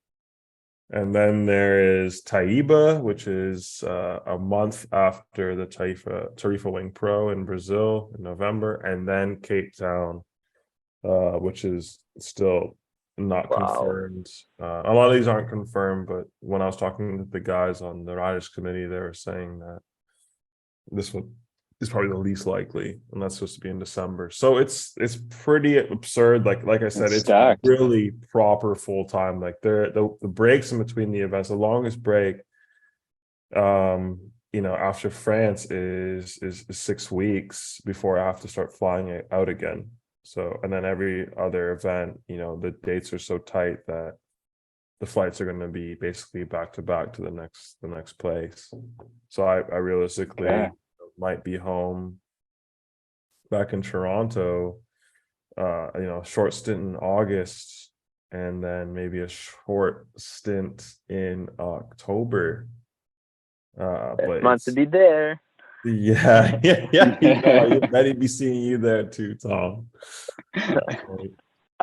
[SPEAKER 3] and then there is Taiba, which is a month after the Tarifa Wing Pro in Brazil in November, and then Cape Town, which is still not confirmed. A lot of these aren't confirmed, but when I was talking to the guys on the riders committee, they were saying that this one is probably the least likely, and that's supposed to be in December. So it's pretty absurd. Like I said,
[SPEAKER 1] It's
[SPEAKER 3] it's
[SPEAKER 1] stacked.
[SPEAKER 3] really proper full time. Like the breaks in between the events, the longest break, after France is 6 weeks before I have to start flying it out again. So, and then every other event, the dates are so tight that the flights are going to be basically back to back to the next place. So I realistically might be home back in Toronto, short stint in August, and then maybe a short stint in October. But
[SPEAKER 2] month to be there.
[SPEAKER 3] Yeah. You better be seeing you there too, Tom.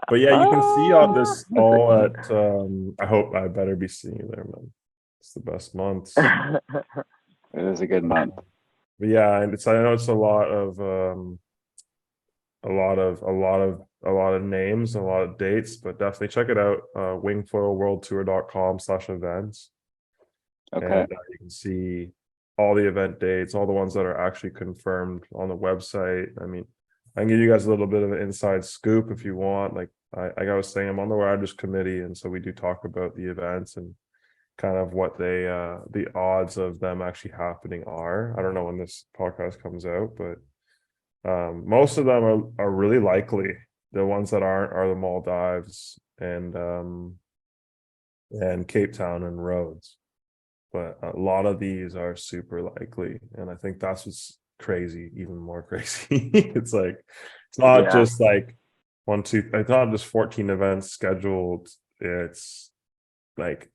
[SPEAKER 3] But yeah, you can see all this all at I better be seeing you there, man. It's the best months.
[SPEAKER 1] It is a good month.
[SPEAKER 3] But yeah, and I know it's a lot of names, a lot of dates, but definitely check it out. wingfoilworldtour.com/events.
[SPEAKER 1] Okay.
[SPEAKER 3] And you can see all the event dates, all the ones that are actually confirmed on the website. I mean, I can give you guys a little bit of an inside scoop if you want. Like I was saying, I'm on the riders committee, and so we do talk about the events and kind of what the odds of them actually happening are. I don't know when this podcast comes out, but most of them are really likely. The ones that aren't are the Maldives and Cape Town and Rhodes. But a lot of these are super likely, and I think that's what's crazy, even more crazy. It's like it's not just like it's not just 14 events scheduled. It's like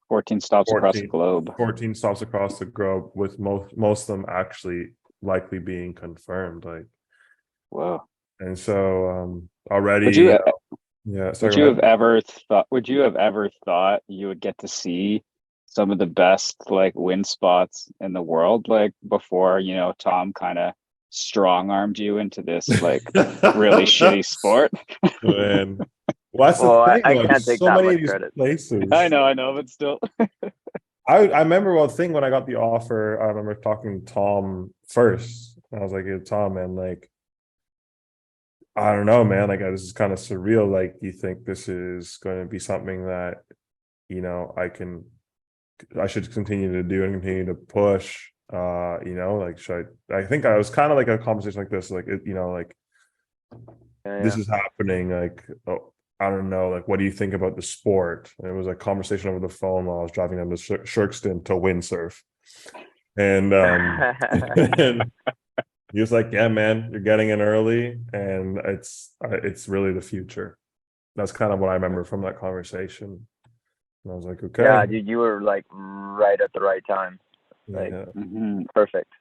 [SPEAKER 1] 14 stops across the
[SPEAKER 3] 14
[SPEAKER 1] globe.
[SPEAKER 3] 14 stops across the globe, with most of them actually likely being confirmed. Like,
[SPEAKER 1] Whoa.
[SPEAKER 3] and so already,
[SPEAKER 1] Would you
[SPEAKER 3] yeah.
[SPEAKER 1] would
[SPEAKER 3] Sorry,
[SPEAKER 1] you
[SPEAKER 3] go
[SPEAKER 1] have
[SPEAKER 3] ahead.
[SPEAKER 1] ever thought you would get to see some of the best like wind spots in the world like before, Tom kind of strong armed you into this like really shitty sport?
[SPEAKER 3] Man, well, that's the
[SPEAKER 2] Well,
[SPEAKER 3] thing.
[SPEAKER 2] I
[SPEAKER 3] Like,
[SPEAKER 2] can't take
[SPEAKER 3] so
[SPEAKER 2] that
[SPEAKER 3] many
[SPEAKER 2] much
[SPEAKER 3] of these
[SPEAKER 2] credit.
[SPEAKER 3] places.
[SPEAKER 1] I know, but still.
[SPEAKER 3] I remember one thing when I got the offer. I remember talking to Tom first. I was like, "Hey, Tom, man, like, I don't know, man. Like, this is kind of surreal. Like, do you think this is going to be something that, I should continue to do and continue to push? Like, I think I was kind of like a conversation like this, like, like, this
[SPEAKER 2] Yeah,
[SPEAKER 3] is happening. Like, oh, I don't know. Like, what do you think about the sport? And it was a conversation over the phone while I was driving down to Shirkston to windsurf. And
[SPEAKER 2] yeah.
[SPEAKER 3] and he was like, "Yeah, man, you're getting in early, and it's really the future." That's kind of what I remember from that conversation. And I was like, "Okay,
[SPEAKER 2] Yeah, dude, you were like right at the right time. Like
[SPEAKER 3] yeah,
[SPEAKER 1] Mhm.
[SPEAKER 2] perfect.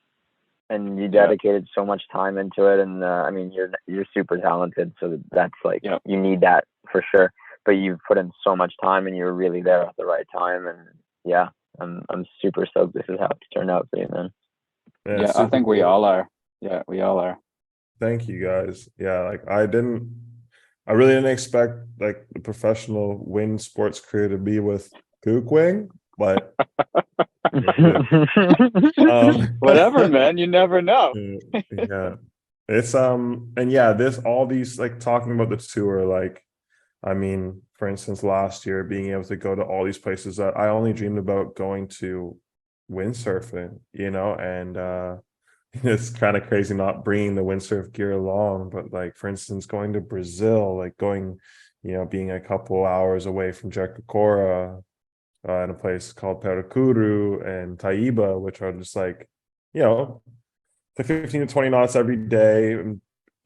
[SPEAKER 2] And you
[SPEAKER 1] Yeah.
[SPEAKER 2] dedicated so much time into it, and I mean you're super talented, so that's like
[SPEAKER 1] Yeah.
[SPEAKER 2] you need that for sure. But you've put in so much time, and you're really there at the right time, and yeah, I'm super stoked this is how it's turned out for you, man.
[SPEAKER 3] yeah,
[SPEAKER 1] Yeah,
[SPEAKER 3] it's
[SPEAKER 1] I
[SPEAKER 3] super
[SPEAKER 1] think we
[SPEAKER 3] cool."
[SPEAKER 1] all are. Yeah, we all are.
[SPEAKER 3] Thank you, guys. Yeah, like, I really didn't expect like the professional wind sports career to be with Kookwing, but it did. Um,
[SPEAKER 1] Whatever, man. You never know.
[SPEAKER 3] yeah, it's and yeah, this all these, like, talking about the tour, like, I mean, for instance, last year being able to go to all these places that I only dreamed about going to windsurfing, and it's kind of crazy not bringing the windsurf gear along, but, like, for instance, going to Brazil, like going, being a couple hours away from Jericoacoara, in a place called Paracuru and Taiba, which are just like, you know, like 15 to 20 knots every day,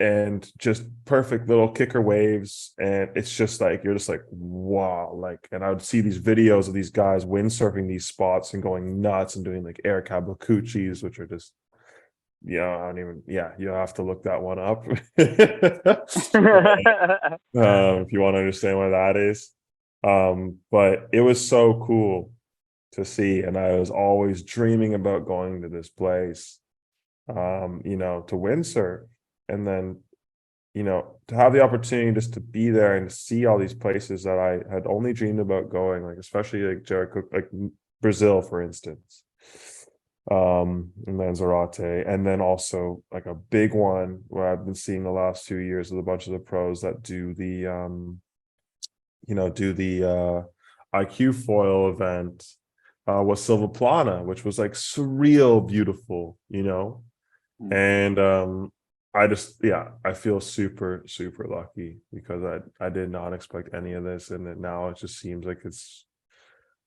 [SPEAKER 3] and just perfect little kicker waves. And it's just like, you're just like, wow. Like, and I would see these videos of these guys windsurfing these spots and going nuts and doing like air kabukuchis, which are just, I don't even, yeah, you have to look that one up. If you want to understand what that is. But it was so cool to see. And I was always dreaming about going to this place, to windsurf. And then, to have the opportunity just to be there and see all these places that I had only dreamed about going, like, especially like Jericho, like Brazil, for instance, and Lanzarote. And then also like a big one where I've been seeing the last 2 years with a bunch of the pros that do the, IQ foil event, was Silva Plana, which was like surreal beautiful,
[SPEAKER 1] Mm.
[SPEAKER 3] and I just, yeah, I feel super super lucky because I did not expect any of this, and then now it just seems like it's,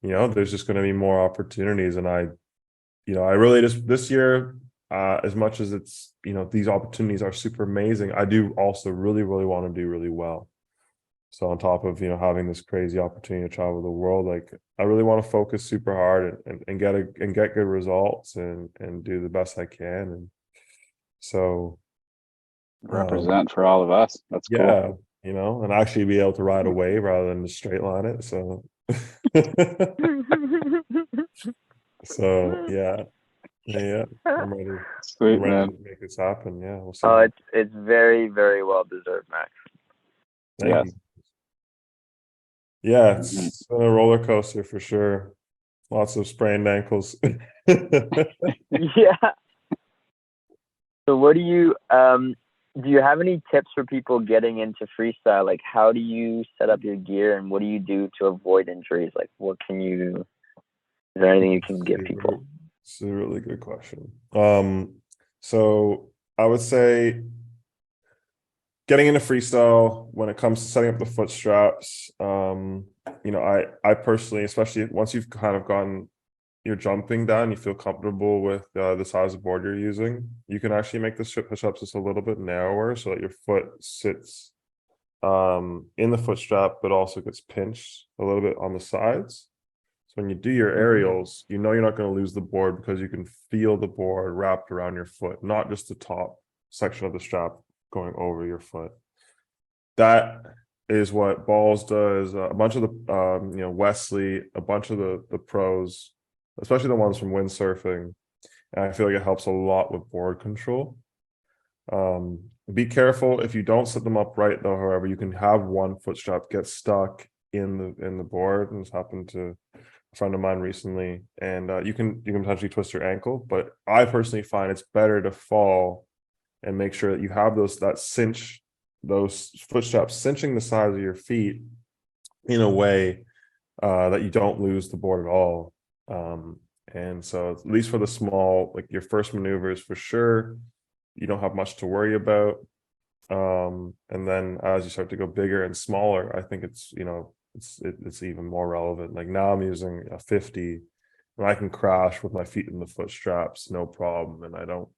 [SPEAKER 3] there's just going to be more opportunities. And I really just, this year, as much as it's, these opportunities are super amazing, I do also really really want to do really well. So on top of, having this crazy opportunity to travel the world, like, I really want to focus super hard and get good results and do the best I can. And so,
[SPEAKER 1] Represent for all of us. That's cool.
[SPEAKER 3] yeah, and actually be able to ride a wave rather than just straight line it. So, so yeah, yeah, I'm ready. I'm
[SPEAKER 1] Sweet,
[SPEAKER 3] ready
[SPEAKER 1] man.
[SPEAKER 3] to make this happen. Yeah, we'll see.
[SPEAKER 2] Oh, it's very very well deserved, Max.
[SPEAKER 3] Thank
[SPEAKER 1] Yes.
[SPEAKER 3] you. Yeah,
[SPEAKER 1] Mhm.
[SPEAKER 3] it's been a roller coaster for sure. Lots of sprained ankles.
[SPEAKER 2] Yeah. So what do you have any tips for people getting into freestyle? Like, how do you set up your gear, and what do you do to avoid injuries? Like, is there anything you can give people?
[SPEAKER 3] It's a really good question. So I would say getting into freestyle when it comes to setting up the foot straps, I personally, especially once you've kind of gotten your jumping down, you feel comfortable with the size of board you're using, you can actually make the push-ups just a little bit narrower so that your foot sits in the foot strap, but also gets pinched a little bit on the sides. So when you do your
[SPEAKER 2] Mhm.
[SPEAKER 3] aerials, you know you're not going to lose the board because you can feel the board wrapped around your foot, not just the top section of the strap going over your foot. That is what Balls does. A bunch of the Wesley, a bunch of the pros, especially the ones from windsurfing, and I feel like it helps a lot with board control. Be careful if you don't set them up right though. However, you can have one foot strap get stuck in the board, and this happened to a friend of mine recently. And you can potentially twist your ankle. But I personally find it's better to fall and make sure that you have those foot straps cinching the sides of your feet in a way that you don't lose the board at all. And so at least for the small, like your first maneuvers for sure, you don't have much to worry about. And then as you start to go bigger and smaller, I think it's even more relevant. Like now I'm using a 50 and I can crash with my feet in the foot straps, no problem. And I don't,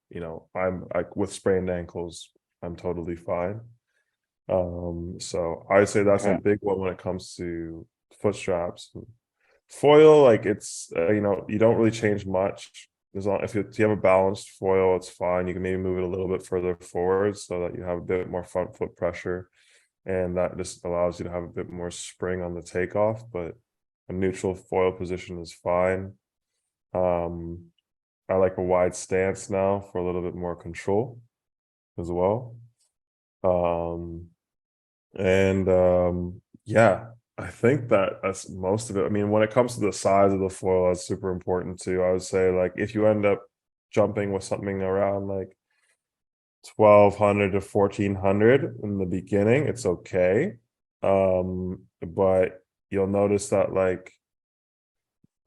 [SPEAKER 3] I'm like with sprained ankles, I'm totally fine. So I would say that's a
[SPEAKER 1] Okay.
[SPEAKER 3] big one when it comes to foot straps. Foil, like it's you don't really change much. As long if you have a balanced foil, it's fine. You can maybe move it a little bit further forward so that you have a bit more front foot pressure, and that just allows you to have a bit more spring on the takeoff. But a neutral foil position is fine. I like a wide stance now for a little bit more control as well. Um, and yeah, I think that's most of it. I mean, when it comes to the size of the foil, that's super important too. I would say like if you end up jumping with something around like 1200 to 1400 in the beginning, it's okay. But you'll notice that like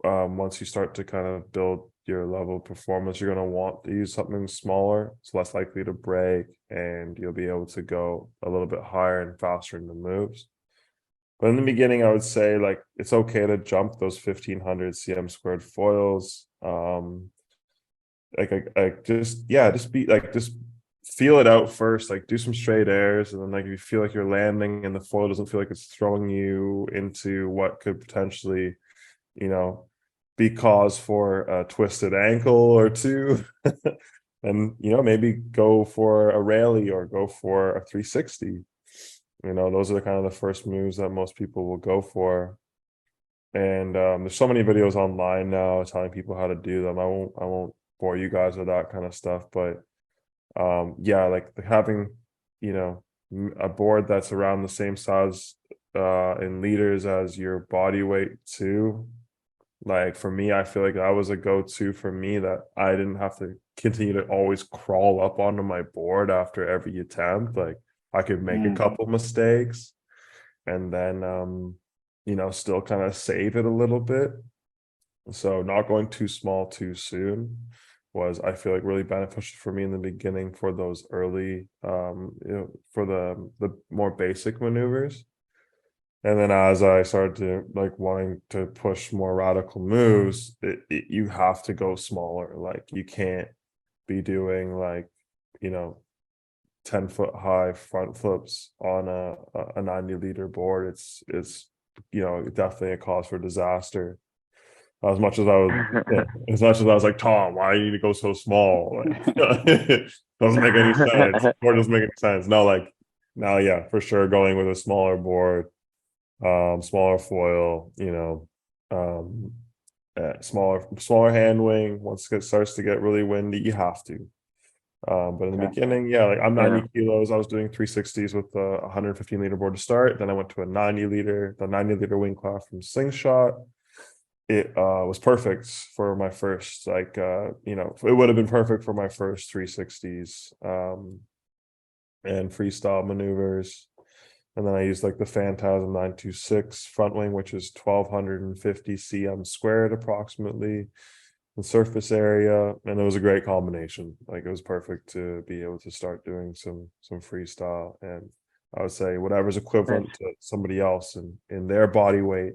[SPEAKER 3] once you start to kind of build your level of performance, you're going to want to use something smaller. It's less likely to break, and you'll be able to go a little bit higher and faster in the moves. But in the beginning, I would say like it's okay to jump those 1500 cm squared foils. Just feel it out first. Like do some straight airs, and then like if you feel like you're landing and the foil doesn't feel like it's throwing you into what could potentially, you know, be cause for a twisted ankle or two, and maybe go for a rally or go for a 360. Those are the kind of the first moves that most people will go for. And there's so many videos online now telling people how to do them. I won't bore you guys with that kind of stuff, but yeah, like having a board that's around the same size in liters as your body weight too. Like for me, I feel like that was a go-to for me, that I didn't have to continue to always crawl up onto my board after every attempt. Like I could make a couple mistakes and then still kind of save it a little bit. So not going too small too soon was, I feel like, really beneficial for me in the beginning for those early for the more basic maneuvers. And then as I started to like wanting to push more radical moves, you have to go smaller. Like you can't be doing like, 10-foot high front flips on a 90-liter board. It's definitely a cause for disaster. As much as I was, as much as I was like, Tom, why do you need to go so small? Like, doesn't make any sense. Board doesn't make any sense. No, like now, yeah, for sure, going with a smaller board, smaller foil, smaller hand wing. Once it starts to get really windy, you have to. But in the
[SPEAKER 1] Okay.
[SPEAKER 3] beginning, yeah, like I'm
[SPEAKER 2] Yeah.
[SPEAKER 3] 90 kilos. I was doing 360s with a 115-liter board to start. Then I went to the 90-liter wing class from Slingshot. It was perfect for my first, like, it would have been perfect for my first 360s and freestyle maneuvers. And then I used like the Phantasm 926 front wing, which is 1250 cm squared approximately, the surface area, and it was a great combination. Like it was perfect to be able to start doing some freestyle. And I would say whatever's
[SPEAKER 2] Nice.
[SPEAKER 3] equivalent to somebody else in their body weight.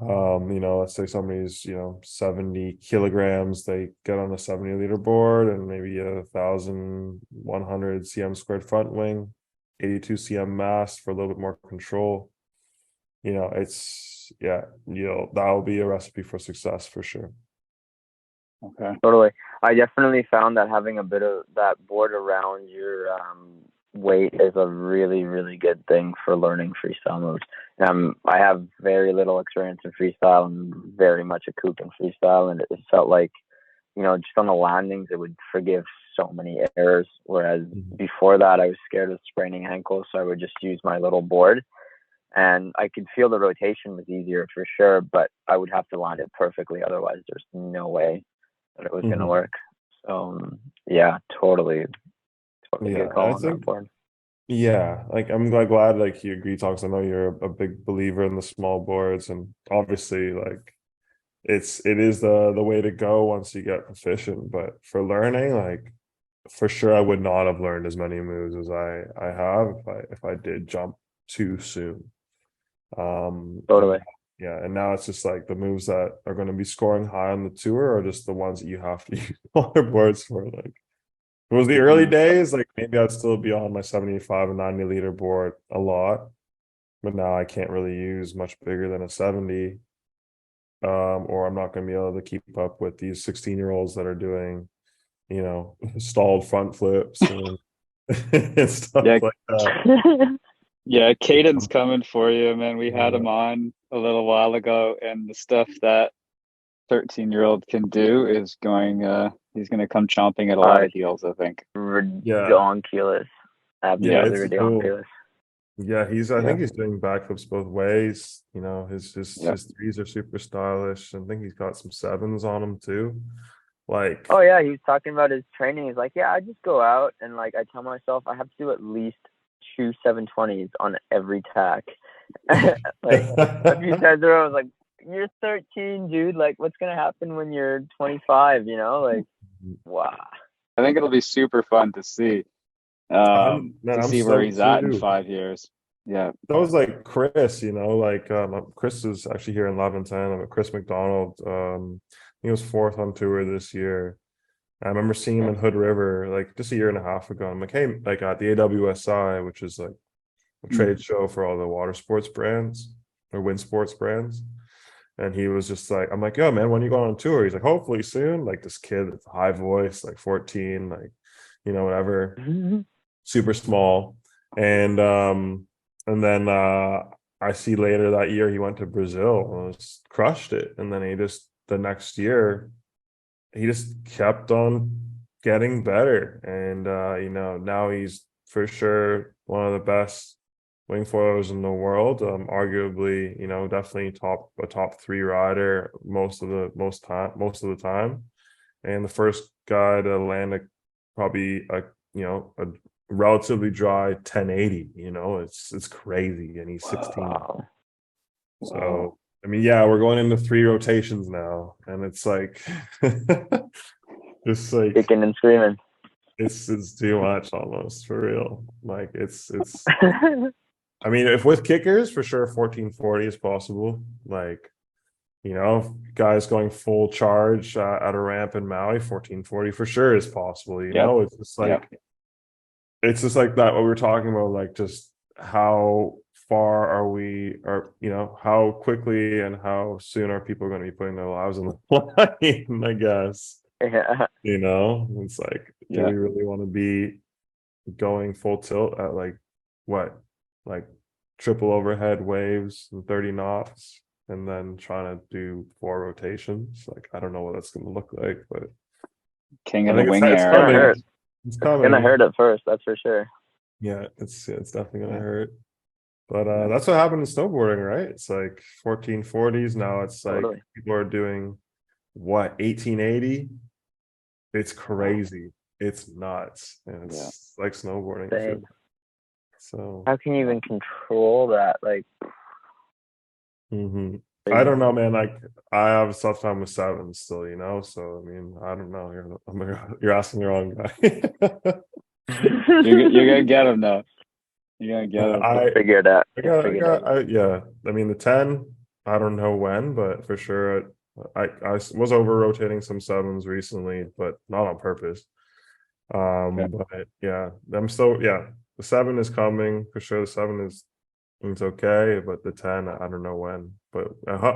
[SPEAKER 3] Let's say somebody's 70 kilograms, they get on a 70-liter board and maybe 1100 cm squared front wing, 82 cm mast for a little bit more control. yeah, that'll be a recipe for success for sure.
[SPEAKER 1] Okay.
[SPEAKER 2] Totally. I definitely found that having a bit of that board around your weight is a really, really good thing for learning freestyle moves. I have very little experience in freestyle and very much a kook in freestyle, and it felt like, just on the landings, it would forgive so many errors. Whereas before that, I was scared of spraining ankles, so I would just use my little board, and I could feel the rotation was easier for sure, but I would have to land it perfectly. Otherwise, there's no way that it was going to work. So yeah, totally good call on that board.
[SPEAKER 3] Yeah, like I'm glad like you agree, Talks. I know you're a big believer in the small boards, and obviously like it is the way to go once you get proficient. But for learning, like for sure, I would not have learned as many moves as I have if I did jump too soon.
[SPEAKER 2] Totally.
[SPEAKER 3] Yeah, and now it's just like the moves that are going to be scoring high on the tour are just the ones that you have to use smaller boards for. Like it was the early days, like maybe I'd still be on my 75 and 90 liter board a lot, but now I can't really use much bigger than a 70. Or I'm not going to be able to keep up with these 16-year-olds that are doing, stalled front flips and, and stuff
[SPEAKER 1] Yeah.
[SPEAKER 3] like that.
[SPEAKER 1] Yeah, Caden's coming for you, man. We had him on a little while ago, and the stuff that 13-year-old can do is he's going to come chomping at a lot of heels, I think.
[SPEAKER 2] Redonkulous. Absolutely redonkulous.
[SPEAKER 3] Yeah, I think he's doing backflips both ways. His threes are super stylish. I think he's got some sevens on him too. Like,
[SPEAKER 2] oh yeah, he was talking about his training. He's like, yeah, I just go out and like I tell myself I have to do at least 2 720s on every tack. Like a few times ago, I was like, you're 13, dude. Like, what's gonna happen when you're 25? Like, wow.
[SPEAKER 1] I think it'll be super fun to see.
[SPEAKER 3] I'm
[SPEAKER 1] see where he's at in 5 years. Yeah.
[SPEAKER 3] That was like Chris, like Chris is actually here in Leventon. Chris McDonald. He was 4th on tour this year. I remember seeing him in Hood River like just a year and a half ago. I'm like, hey, like at the AWSI, which is like a trade show for all the water sports brands or wind sports brands. And he was just like, I'm like, yo, man, when you go on tour? He's like, hopefully soon. Like this kid with a high voice, like 14, like, whatever, super small. And then I see later that year he went to Brazil and crushed it. And then the next year, he just kept on getting better. And now he's for sure one of the best wing foilers in the world. Arguably, definitely a top 3 rider most of the time. And the first guy to land probably a relatively dry 1080. It's crazy, and he's 16.
[SPEAKER 2] Wow.
[SPEAKER 3] So I mean, yeah, we're going into 3 rotations now, and it's like just like
[SPEAKER 2] kicking and screaming.
[SPEAKER 3] It's too much almost, for real. Like it's I mean, if with kickers, for sure 1440 is possible. Like, guys going full charge at a ramp in Maui, 1440 for sure is possible. It's just like it's just like that what we were talking about, like just how far are we, or how quickly and how soon are people going to be putting their lives on the line, I guess.
[SPEAKER 2] Yeah.
[SPEAKER 3] It's like, do we really want to be going full tilt at like what, like triple overhead waves and 30 knots and then trying to do 4 rotations? Like, I don't know what that's going to look like, but
[SPEAKER 1] king of the wing air.
[SPEAKER 3] It's coming.
[SPEAKER 2] Gonna hurt at first, that's for sure.
[SPEAKER 3] Yeah, it's definitely gonna hurt. But that's what happened in snowboarding, right? It's like 1440s now. It's like people are doing what, 1880? It's crazy. It's nuts, and it's like snowboarding. So
[SPEAKER 2] how can you even control that? Like,
[SPEAKER 3] I don't know, man. Like, I have a tough time with 7s still, So I mean, I don't know. You're asking the wrong guy.
[SPEAKER 1] You're gonna get him though. You're gonna get him.
[SPEAKER 2] I figured that.
[SPEAKER 3] Yeah. I mean, the 10, I don't know when, but for sure, I was over rotating some 7s recently, but not on purpose. But yeah, I'm still, the 7 is coming for sure. The 7 is it's okay, but the 10, I don't know when. But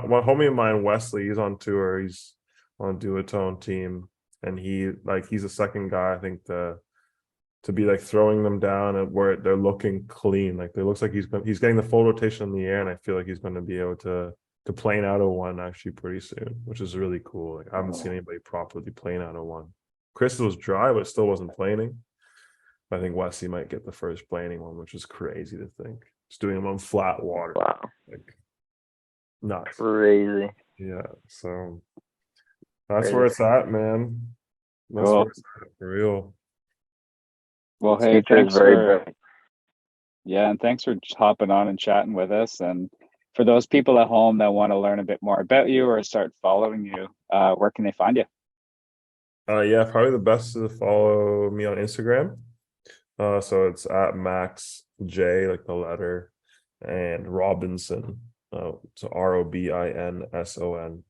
[SPEAKER 3] one homie of mine, Wesley, he's on tour. He's on a duotone team, and he's the second guy I think to be like throwing them down and where they're looking clean. Like it looks like he's getting the full rotation in the air, and I feel like he's going to be able to plane out of one actually pretty soon, which is really cool. Like I haven't seen anybody properly plane out of one. Chris was dry, but still wasn't planing. I think Wesley might get the first planing one, which is crazy to think. Just doing them on flat water.
[SPEAKER 2] Wow.
[SPEAKER 3] Like nuts.
[SPEAKER 2] Crazy.
[SPEAKER 3] Yeah. So that's
[SPEAKER 2] Crazy.
[SPEAKER 3] where it's at, man. That's
[SPEAKER 1] Cool.
[SPEAKER 3] where it's at for real.
[SPEAKER 1] Well, hey,
[SPEAKER 2] Future
[SPEAKER 1] thanks
[SPEAKER 2] is very
[SPEAKER 1] for
[SPEAKER 2] bright.
[SPEAKER 1] yeah, and thanks for hopping on and chatting with us. And for those people at home that want to learn a bit more about you or start following you, where can they find you?
[SPEAKER 3] Yeah, probably the best is to follow me on Instagram. So it's at Max J, like the letter, and Robinson. So Robinson.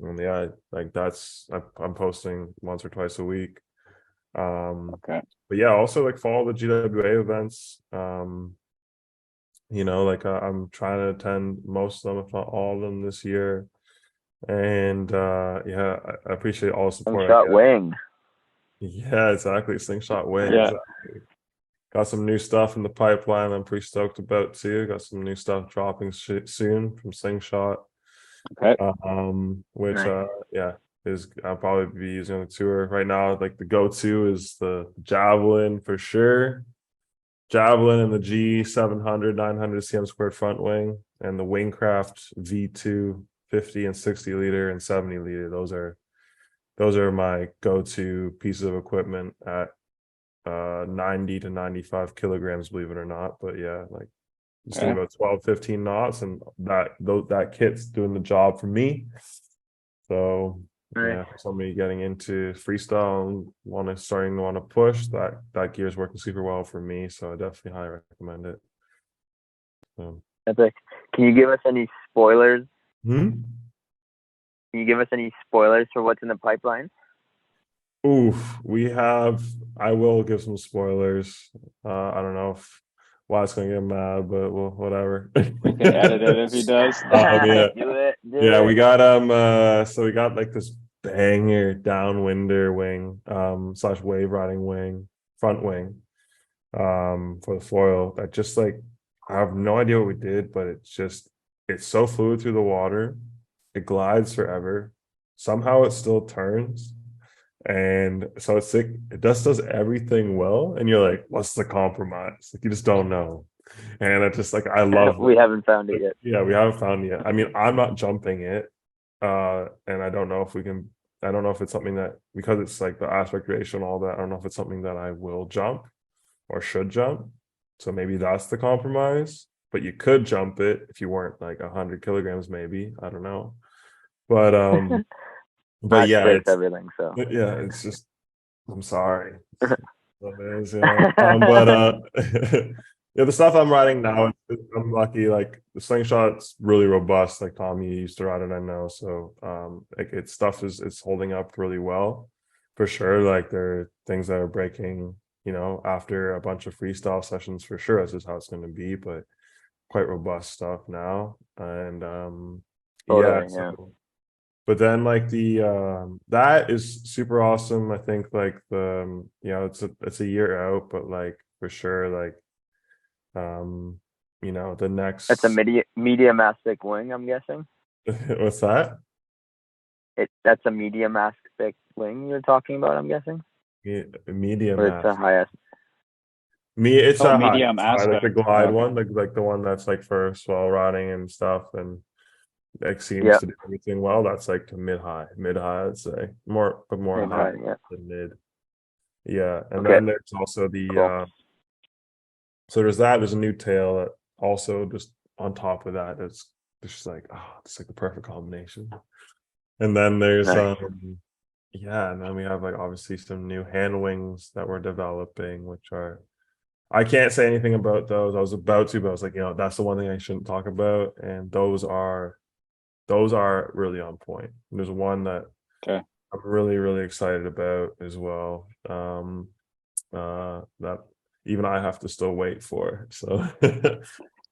[SPEAKER 3] And yeah, like I'm posting once or twice a week.
[SPEAKER 1] Okay.
[SPEAKER 3] But yeah, also like follow the GWA events. Like I'm trying to attend most of them, if not all of them, this year. And yeah, I appreciate all the support I
[SPEAKER 2] Slingshot
[SPEAKER 3] get.
[SPEAKER 2] wing.
[SPEAKER 3] Yeah, exactly. Slingshot wing.
[SPEAKER 1] Yeah.
[SPEAKER 3] Exactly. Got some new stuff in the pipeline I'm pretty stoked about too. Got some new stuff dropping soon from Slingshot.
[SPEAKER 1] Okay.
[SPEAKER 3] Which
[SPEAKER 2] Nice.
[SPEAKER 3] yeah, is I'll probably be using on the tour. Right now, like the go-to is the javelin for sure. Javelin and the G700 900 cm squared front wing, and the Wingcraft V2 50 and 60 liter and 70 liter. Those are my go-to pieces of equipment at 90 to 95 kilograms, believe it or not. But yeah, like just doing
[SPEAKER 1] Okay.
[SPEAKER 3] about 12, 15 knots, and that kit's doing the job for me. So
[SPEAKER 2] Nice.
[SPEAKER 3] yeah, for somebody getting into freestyle and starting to want to push, that gear's working super well for me. So I definitely highly recommend it.
[SPEAKER 2] Epic. Can you give us any spoilers?
[SPEAKER 3] Hmm?
[SPEAKER 2] Can you give us any spoilers for what's in the pipeline?
[SPEAKER 3] Oof, I will give some spoilers. I don't know if Wyatt's gonna get mad, but well, whatever.
[SPEAKER 1] We can edit it if he does.
[SPEAKER 3] Yeah.
[SPEAKER 2] Do it.
[SPEAKER 3] Yeah, we got so we got like this banger downwinder wing, slash wave riding wing, front wing, for the foil that just like I have no idea what we did, but it's so fluid through the water, it glides forever. Somehow it still turns. And so it's like it just does everything well, and you're like, what's the compromise? Like you just don't know. And I just like I love
[SPEAKER 2] We haven't found it yet.
[SPEAKER 3] yeah, we haven't found it yet. I mean, I'm not jumping it. And I don't know if we can I don't know if it's something that because it's like the aspect ratio and all that, I don't know if it's something that I will jump or should jump. So maybe that's the compromise. But you could jump it if you weren't like 100 kilograms, maybe. I don't know. But
[SPEAKER 2] Max
[SPEAKER 3] yeah,
[SPEAKER 2] breaks everything, so
[SPEAKER 3] it's just I'm sorry. What it is, yeah. But yeah, the stuff I'm riding now, I'm lucky. Like the slingshot's really robust. Like Tommy used to ride it, I know. So like it's holding up really well, for sure. Like there are things that are breaking, after a bunch of freestyle sessions, for sure. That's just how it's going to be. But quite robust stuff now, and yeah.
[SPEAKER 2] totally, yeah.
[SPEAKER 3] But then like the that is super awesome. I think like it's a year out, but like for sure like the next
[SPEAKER 2] That's a medium aspect wing, I'm guessing.
[SPEAKER 3] what's that?
[SPEAKER 2] That's a medium aspect wing you're talking about, I'm guessing.
[SPEAKER 3] Medium
[SPEAKER 2] Or it's a high aspect.
[SPEAKER 3] it's a high,
[SPEAKER 1] Medium
[SPEAKER 3] like the
[SPEAKER 1] aspect.
[SPEAKER 3] glide
[SPEAKER 1] Okay.
[SPEAKER 3] one, like the one that's like for swell riding and stuff, and it seems
[SPEAKER 2] Yeah.
[SPEAKER 3] to do everything well. That's like mid high, I'd say more, but more high
[SPEAKER 2] High, yeah.
[SPEAKER 3] than mid. Yeah, and
[SPEAKER 2] Okay.
[SPEAKER 3] then there's also the
[SPEAKER 2] Cool.
[SPEAKER 3] so there's a new tail that also just on top of that it's just like it's like the perfect combination. And then there's
[SPEAKER 2] Nice.
[SPEAKER 3] yeah, and then we have like obviously some new hand wings that we're developing, which are I can't say anything about those. I was about to, but I was like, that's the one thing I shouldn't talk about. And those are really on point. There's one that
[SPEAKER 1] Okay.
[SPEAKER 3] I'm really, really excited about as well. That even I have to still wait for. So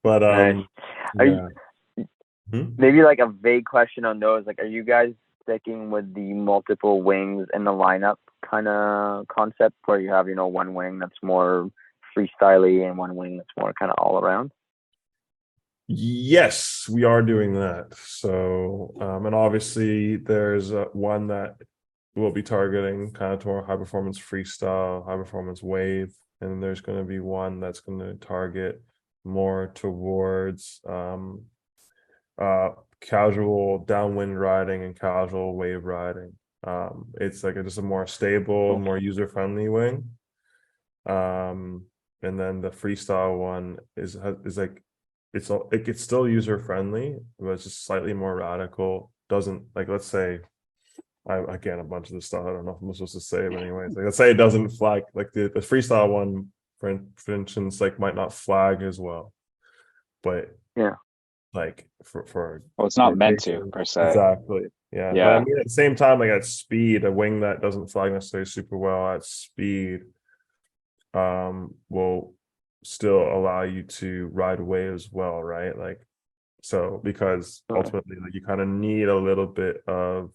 [SPEAKER 3] But
[SPEAKER 2] Nice. Are you,
[SPEAKER 3] yeah. Hmm?
[SPEAKER 2] maybe like a vague question on those? Like, are you guys sticking with the multiple wings in the lineup kind of concept, where you have, one wing that's more freestyly and one wing that's more kind of all around?
[SPEAKER 3] Yes, we are doing that. So, and obviously there's one that we'll be targeting kind of more high performance freestyle, high performance wave, and there's going to be one that's going to target more towards uh casual downwind riding and casual wave riding. It's like just a more stable, more user friendly wing. And then the freestyle one is like it's still user friendly, but it's just slightly more radical. Doesn't, like, let's say, again, a bunch of this stuff I don't know if I'm supposed to say, but anyways, like, let's say it doesn't flag, like the freestyle one, for instance, like might not flag as well, but
[SPEAKER 2] Yeah.
[SPEAKER 3] like for
[SPEAKER 1] Well, it's not meant to
[SPEAKER 3] rotation,
[SPEAKER 1] per se.
[SPEAKER 3] exactly, yeah. But I
[SPEAKER 1] Yeah.
[SPEAKER 3] mean, at the same time, like at speed, a wing that doesn't flag necessarily super well at speed will still allow you to ride away as well, right? Like, so because ultimately, like, you kind of need a little bit of,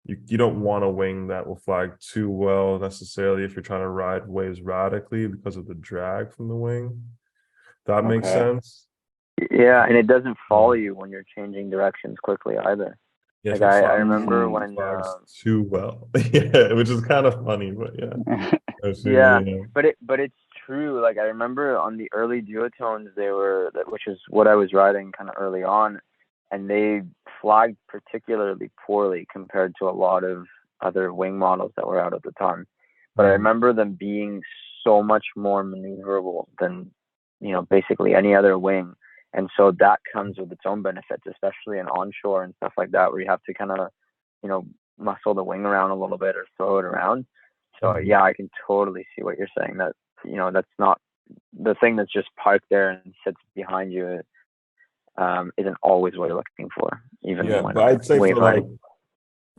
[SPEAKER 3] you don't want a wing that will flag too well necessarily if you're trying to ride waves radically because of the drag from the wing. That makes
[SPEAKER 1] Okay.
[SPEAKER 3] sense.
[SPEAKER 2] Yeah, and it doesn't follow
[SPEAKER 3] Um,
[SPEAKER 2] you when you're changing directions quickly either.
[SPEAKER 3] yeah,
[SPEAKER 2] Like
[SPEAKER 3] if it
[SPEAKER 2] I
[SPEAKER 3] flags,
[SPEAKER 2] remember
[SPEAKER 1] Mm.
[SPEAKER 2] when
[SPEAKER 3] flags too well, yeah, which is kind of funny, but yeah,
[SPEAKER 2] yeah,
[SPEAKER 3] absolutely,
[SPEAKER 2] but it's true. Like I remember on the early duotones, which is what I was riding kind of early on, and they flagged particularly poorly compared to a lot of other wing models that were out at the time. But I
[SPEAKER 3] yeah.
[SPEAKER 2] remember them being so much more maneuverable than, basically any other wing. And so that comes with its own benefits, especially in onshore and stuff like that, where you have to kind of, muscle the wing around a little bit or throw it around. So
[SPEAKER 3] Mhm.
[SPEAKER 2] yeah, I can totally see what you're saying. That, that's not the thing that's just parked there and sits behind you. Isn't always what you're looking for, even
[SPEAKER 3] Yeah,
[SPEAKER 2] when
[SPEAKER 3] but I'd say
[SPEAKER 2] wave
[SPEAKER 3] for like,
[SPEAKER 2] riding.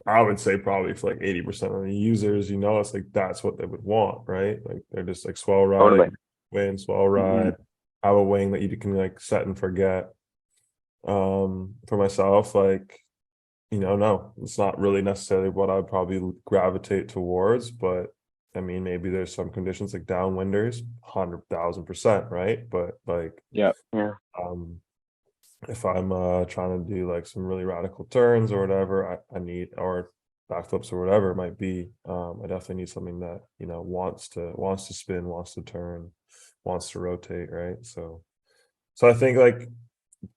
[SPEAKER 3] I would say probably for like 80% of the users, it's like that's what they would want, right? Like they're just like swell
[SPEAKER 2] Totally.
[SPEAKER 3] riding, wing, swell
[SPEAKER 1] Hmm.
[SPEAKER 3] ride, have a wing that you can like set and forget. For myself, like, no, it's not really necessarily what I'd probably gravitate towards, but I mean, maybe there's some conditions like downwinders, 100,000%, right? But like,
[SPEAKER 1] Yep.
[SPEAKER 2] Yeah.
[SPEAKER 3] um, if I'm trying to do like some really radical turns or whatever, I need, or backflips or whatever it might be, I definitely need something that wants to spin, wants to turn, wants to rotate, right? So I think like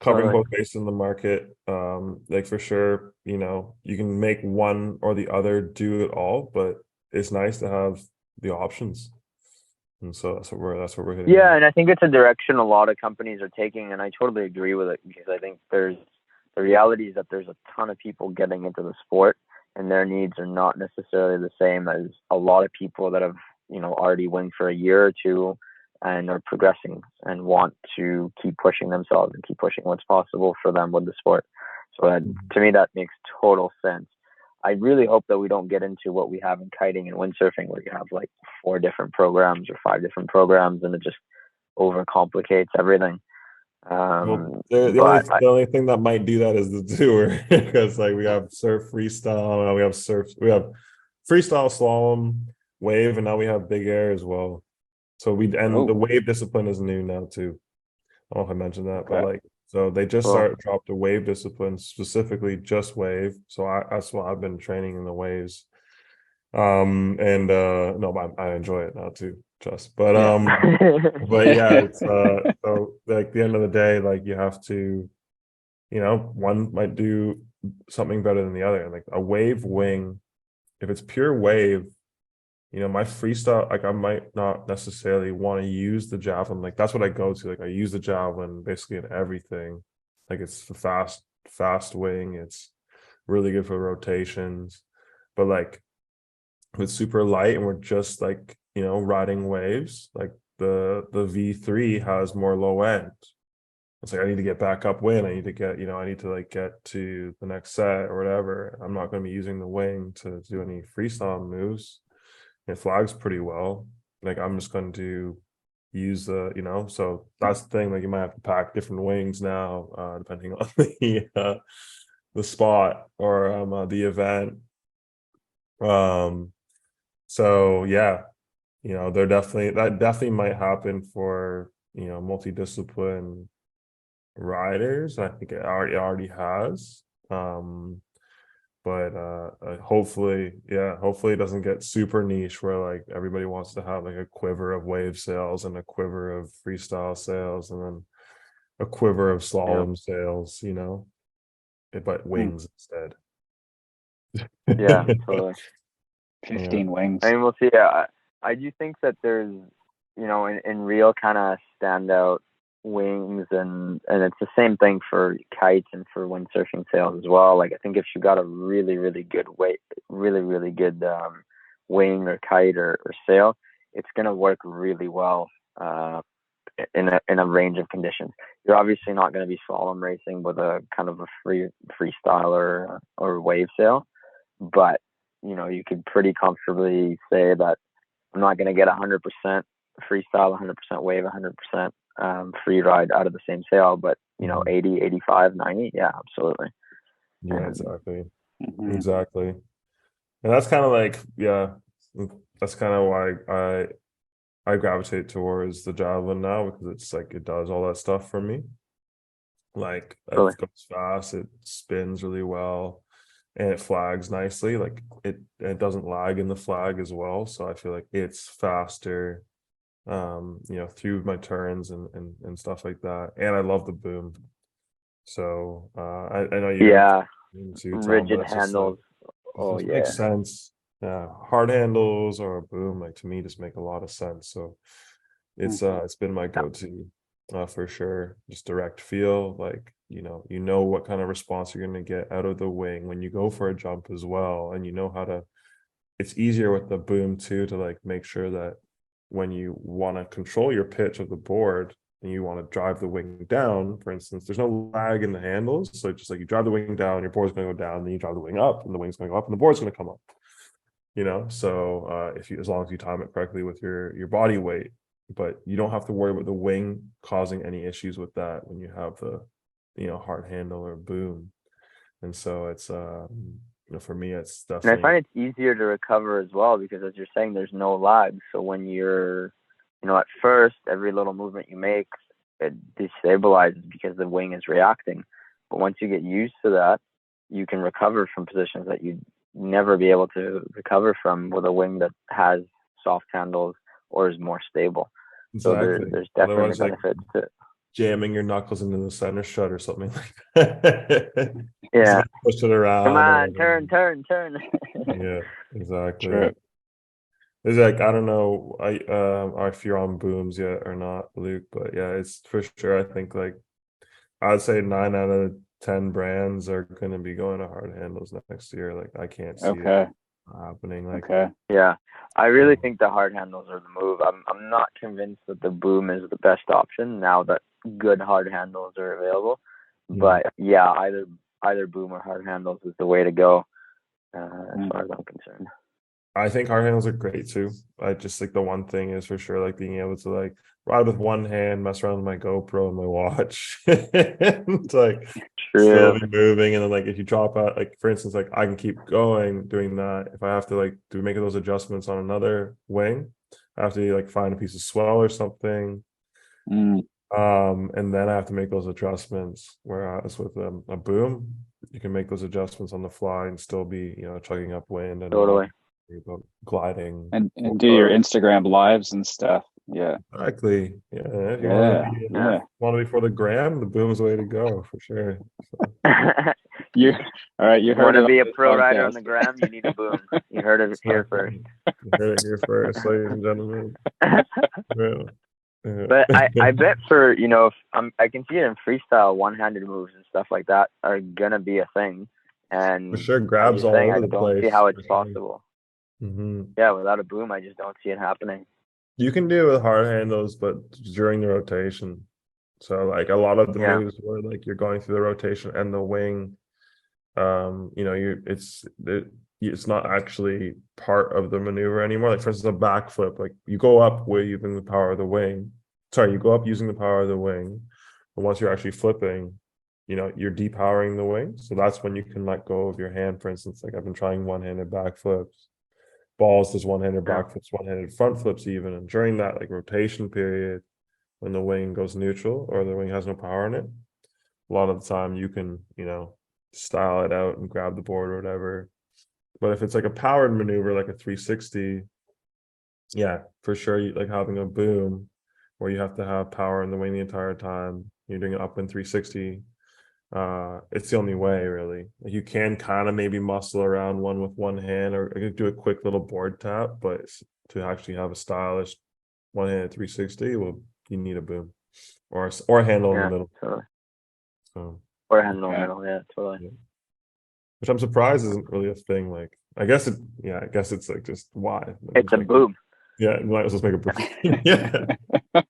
[SPEAKER 3] covering
[SPEAKER 2] Totally.
[SPEAKER 3] both bases in the market, like for sure, you can make one or the other do it all, but it's nice to have the options, and so that's what we're hitting
[SPEAKER 2] Yeah,
[SPEAKER 3] on.
[SPEAKER 2] and I think it's a direction a lot of companies are taking, and I totally agree with it, because I think the reality is that there's a ton of people getting into the sport, and their needs are not necessarily the same as a lot of people that have, already winged for a year or two and are progressing and want to keep pushing themselves and keep pushing what's possible for them with the sport. So that, to me, that makes total sense. I really hope that we don't get into what we have in kiting and windsurfing, where you have like 4 different programs or 5 different programs, and it just overcomplicates everything.
[SPEAKER 3] Well,
[SPEAKER 2] Um,
[SPEAKER 3] the only
[SPEAKER 2] but
[SPEAKER 3] the only thing that might do that is the tour, because like we have surf freestyle, we have freestyle, slalom, wave, and now we have big air as well. So and the
[SPEAKER 1] Oh,
[SPEAKER 3] wave discipline is new now too. I don't know if I mentioned that, but
[SPEAKER 1] okay.
[SPEAKER 3] like, so they just
[SPEAKER 2] cool.
[SPEAKER 3] dropped a wave discipline, specifically just wave. So that's why I've been training in the waves. And no, I enjoy it now too, just,
[SPEAKER 2] Yeah.
[SPEAKER 3] but yeah, it's so like the end of the day, like you have to, one might do something better than the other. Like a wave wing, if it's pure wave, my freestyle, like I might not necessarily want to use the javelin. Like that's what I go to. Like I use the javelin basically in everything. Like it's the fast wing. It's really good for rotations. But like with super light and we're just like, riding waves, like the V3 has more low end. It's like I need to get back upwind. I need to get, I need to like get to the next set or whatever. I'm not going to be using the wing to do any freestyle moves. It flags pretty well. Like I'm just going to use the, so that's the thing, like you might have to pack different wings now, depending on the spot or the event. So yeah, that definitely might happen for, multidiscipline riders. I think it already has. But hopefully it doesn't get super niche where like everybody wants to have like a quiver of wave sails and a quiver of freestyle sails and then a quiver of slalom sails, but
[SPEAKER 1] Hmm.
[SPEAKER 3] wings instead.
[SPEAKER 2] Yeah, totally.
[SPEAKER 1] 15 wings.
[SPEAKER 2] I mean, we'll see. I do think that there's, in real kind of standout wings, and it's the same thing for kites and for windsurfing sails as well. Like I think if you got a really really good really good wing or kite or sail, it's gonna work really well in a range of conditions. You're obviously not going to be slalom racing with a kind of a freestyle or wave sail, but you could pretty comfortably say that I'm not going to get 100% freestyle, 100% wave, 100% free ride out of the same sail, but 80, 85, 90, yeah, absolutely.
[SPEAKER 3] Yeah, exactly.
[SPEAKER 1] Mhm.
[SPEAKER 3] Exactly. And that's kind of like, that's kind of why I gravitate towards the javelin now, because it's like it does all that stuff for me. Like
[SPEAKER 2] Totally.
[SPEAKER 3] it goes fast, it spins really well, and it flags nicely. Like it doesn't lag in the flag as well. So I feel like it's faster, through my turns and stuff like that. And I love the boom. So I know you
[SPEAKER 2] Yeah,
[SPEAKER 3] too, Tom, but
[SPEAKER 2] rigid
[SPEAKER 3] it's just like
[SPEAKER 2] handles.
[SPEAKER 3] it
[SPEAKER 2] Oh
[SPEAKER 3] just makes
[SPEAKER 2] yeah,
[SPEAKER 3] sense. Yeah, hard handles or a boom, like to me, just make a lot of sense. So it's been my
[SPEAKER 2] yeah,
[SPEAKER 3] go-to, for sure. Just direct feel, like what kind of response you're going to get out of the wing when you go for a jump as well, and how to. It's easier with the boom too to like make sure that when you want to control your pitch of the board and you want to drive the wing down, for instance, there's no lag in the handles. So just like you drive the wing down, your board's going to go down, then you drive the wing up, and the wing's going to go up, and the board's going to come up. So as long as you time it correctly with your body weight, but you don't have to worry about the wing causing any issues with that when you have the hard handle or boom. And so it's for me it's
[SPEAKER 2] and I
[SPEAKER 3] definitely.
[SPEAKER 2] find it's easier to recover as well because, as you're saying, there's no lag. So when you're, at first, every little movement you make, it destabilizes because the wing is reacting. But once you get used to that, you can recover from positions that you'd never be able to recover from with a wing that has soft handles or is more stable. So
[SPEAKER 3] Exactly.
[SPEAKER 2] there's definitely
[SPEAKER 3] Otherwise, like
[SPEAKER 2] benefits to.
[SPEAKER 3] jamming your knuckles into the center strut or something like that. Just
[SPEAKER 2] Yeah.
[SPEAKER 3] like push it
[SPEAKER 2] Come
[SPEAKER 3] around or
[SPEAKER 2] on,
[SPEAKER 3] whatever.
[SPEAKER 2] turn.
[SPEAKER 3] Yeah, exactly.
[SPEAKER 1] True.
[SPEAKER 3] It's like I don't know if you're on booms yet or not, Luke, but yeah, it's for sure. I think like I'd say 9 out of 10 brands are gonna be going to hard handles next year. Like I can't see it
[SPEAKER 1] Okay.
[SPEAKER 3] happening. Like
[SPEAKER 1] Okay.
[SPEAKER 2] Yeah, I really think the hard handles are the move. I'm not convinced that the boom is the best option now that good hard handles are available. But yeah, either boom or hard handles is the way to go, as far as I'm concerned.
[SPEAKER 3] I think hard handles are great too. I just like the one thing is for sure like being able to like ride with one hand, mess around with my GoPro and my watch. It's like still
[SPEAKER 2] True.
[SPEAKER 3] be moving. And then like if you drop out, like for instance, like I can keep going doing that. If I have to like do make those adjustments on another wing, I have to like find a piece of swell or something.
[SPEAKER 1] Mm.
[SPEAKER 3] And then I have to make those adjustments. Whereas with a boom, you can make those adjustments on the fly and still be, chugging upwind and not
[SPEAKER 2] Totally.
[SPEAKER 3] about gliding.
[SPEAKER 1] And do your Instagram lives and stuff. Yeah.
[SPEAKER 3] Exactly. Yeah. If you
[SPEAKER 1] Yeah.
[SPEAKER 2] Yeah.
[SPEAKER 3] want to be for the gram, the boom's the way to go for sure. So,
[SPEAKER 1] You all right, you heard
[SPEAKER 2] Want
[SPEAKER 1] it
[SPEAKER 2] to
[SPEAKER 1] on
[SPEAKER 2] be a
[SPEAKER 1] this
[SPEAKER 2] pro rider on
[SPEAKER 1] podcast.
[SPEAKER 2] the gram? You need a boom. You heard it here first.
[SPEAKER 3] you heard it here first, ladies and gentlemen. Yeah. Yeah.
[SPEAKER 2] But I bet for I can see it in freestyle, one-handed moves and stuff like that are gonna be a thing. And
[SPEAKER 3] For sure,
[SPEAKER 2] as
[SPEAKER 3] grabs
[SPEAKER 2] you're
[SPEAKER 3] all
[SPEAKER 2] saying,
[SPEAKER 3] over
[SPEAKER 2] I
[SPEAKER 3] the
[SPEAKER 2] don't see
[SPEAKER 3] place.
[SPEAKER 2] how it's
[SPEAKER 3] For sure.
[SPEAKER 2] possible.
[SPEAKER 3] Mm-hmm.
[SPEAKER 2] Yeah, without a boom, I just don't see it happening.
[SPEAKER 3] You can do it with hard handles, but during the rotation. So like a lot of the
[SPEAKER 2] Yeah.
[SPEAKER 3] moves where like you're going through the rotation and the wing, it's not actually part of the maneuver anymore. Like for instance, a backflip, like you go up where using the power of the wing, sorry, you go up using the power of the wing, but once you're actually flipping, you're depowering the wing. So that's when you can let go of your hand. For instance, like I've been trying one-handed backflips, balls, there's one-handed backflips, one-handed front flips even. And during that like rotation period, when the wing goes neutral or the wing has no power in it, a lot of the time you can, style it out and grab the board or whatever. But if it's like a powered maneuver, like a 360, yeah, for sure, like having a boom where you have to have power in the wing the entire time, you're doing an upwind 360. It's the only way really. Like you can kind of maybe muscle around one with one hand or do a quick little board tap, but to actually have a stylish one-handed 360, well, you need a boom or a handle in the middle.
[SPEAKER 2] Totally.
[SPEAKER 3] So
[SPEAKER 2] or a handle in the middle, yeah, totally.
[SPEAKER 3] Yeah. Which I'm surprised isn't really a thing. Like I guess it's like just why
[SPEAKER 2] It's a boom.
[SPEAKER 3] Yeah, you might as well just make a boom. Yeah.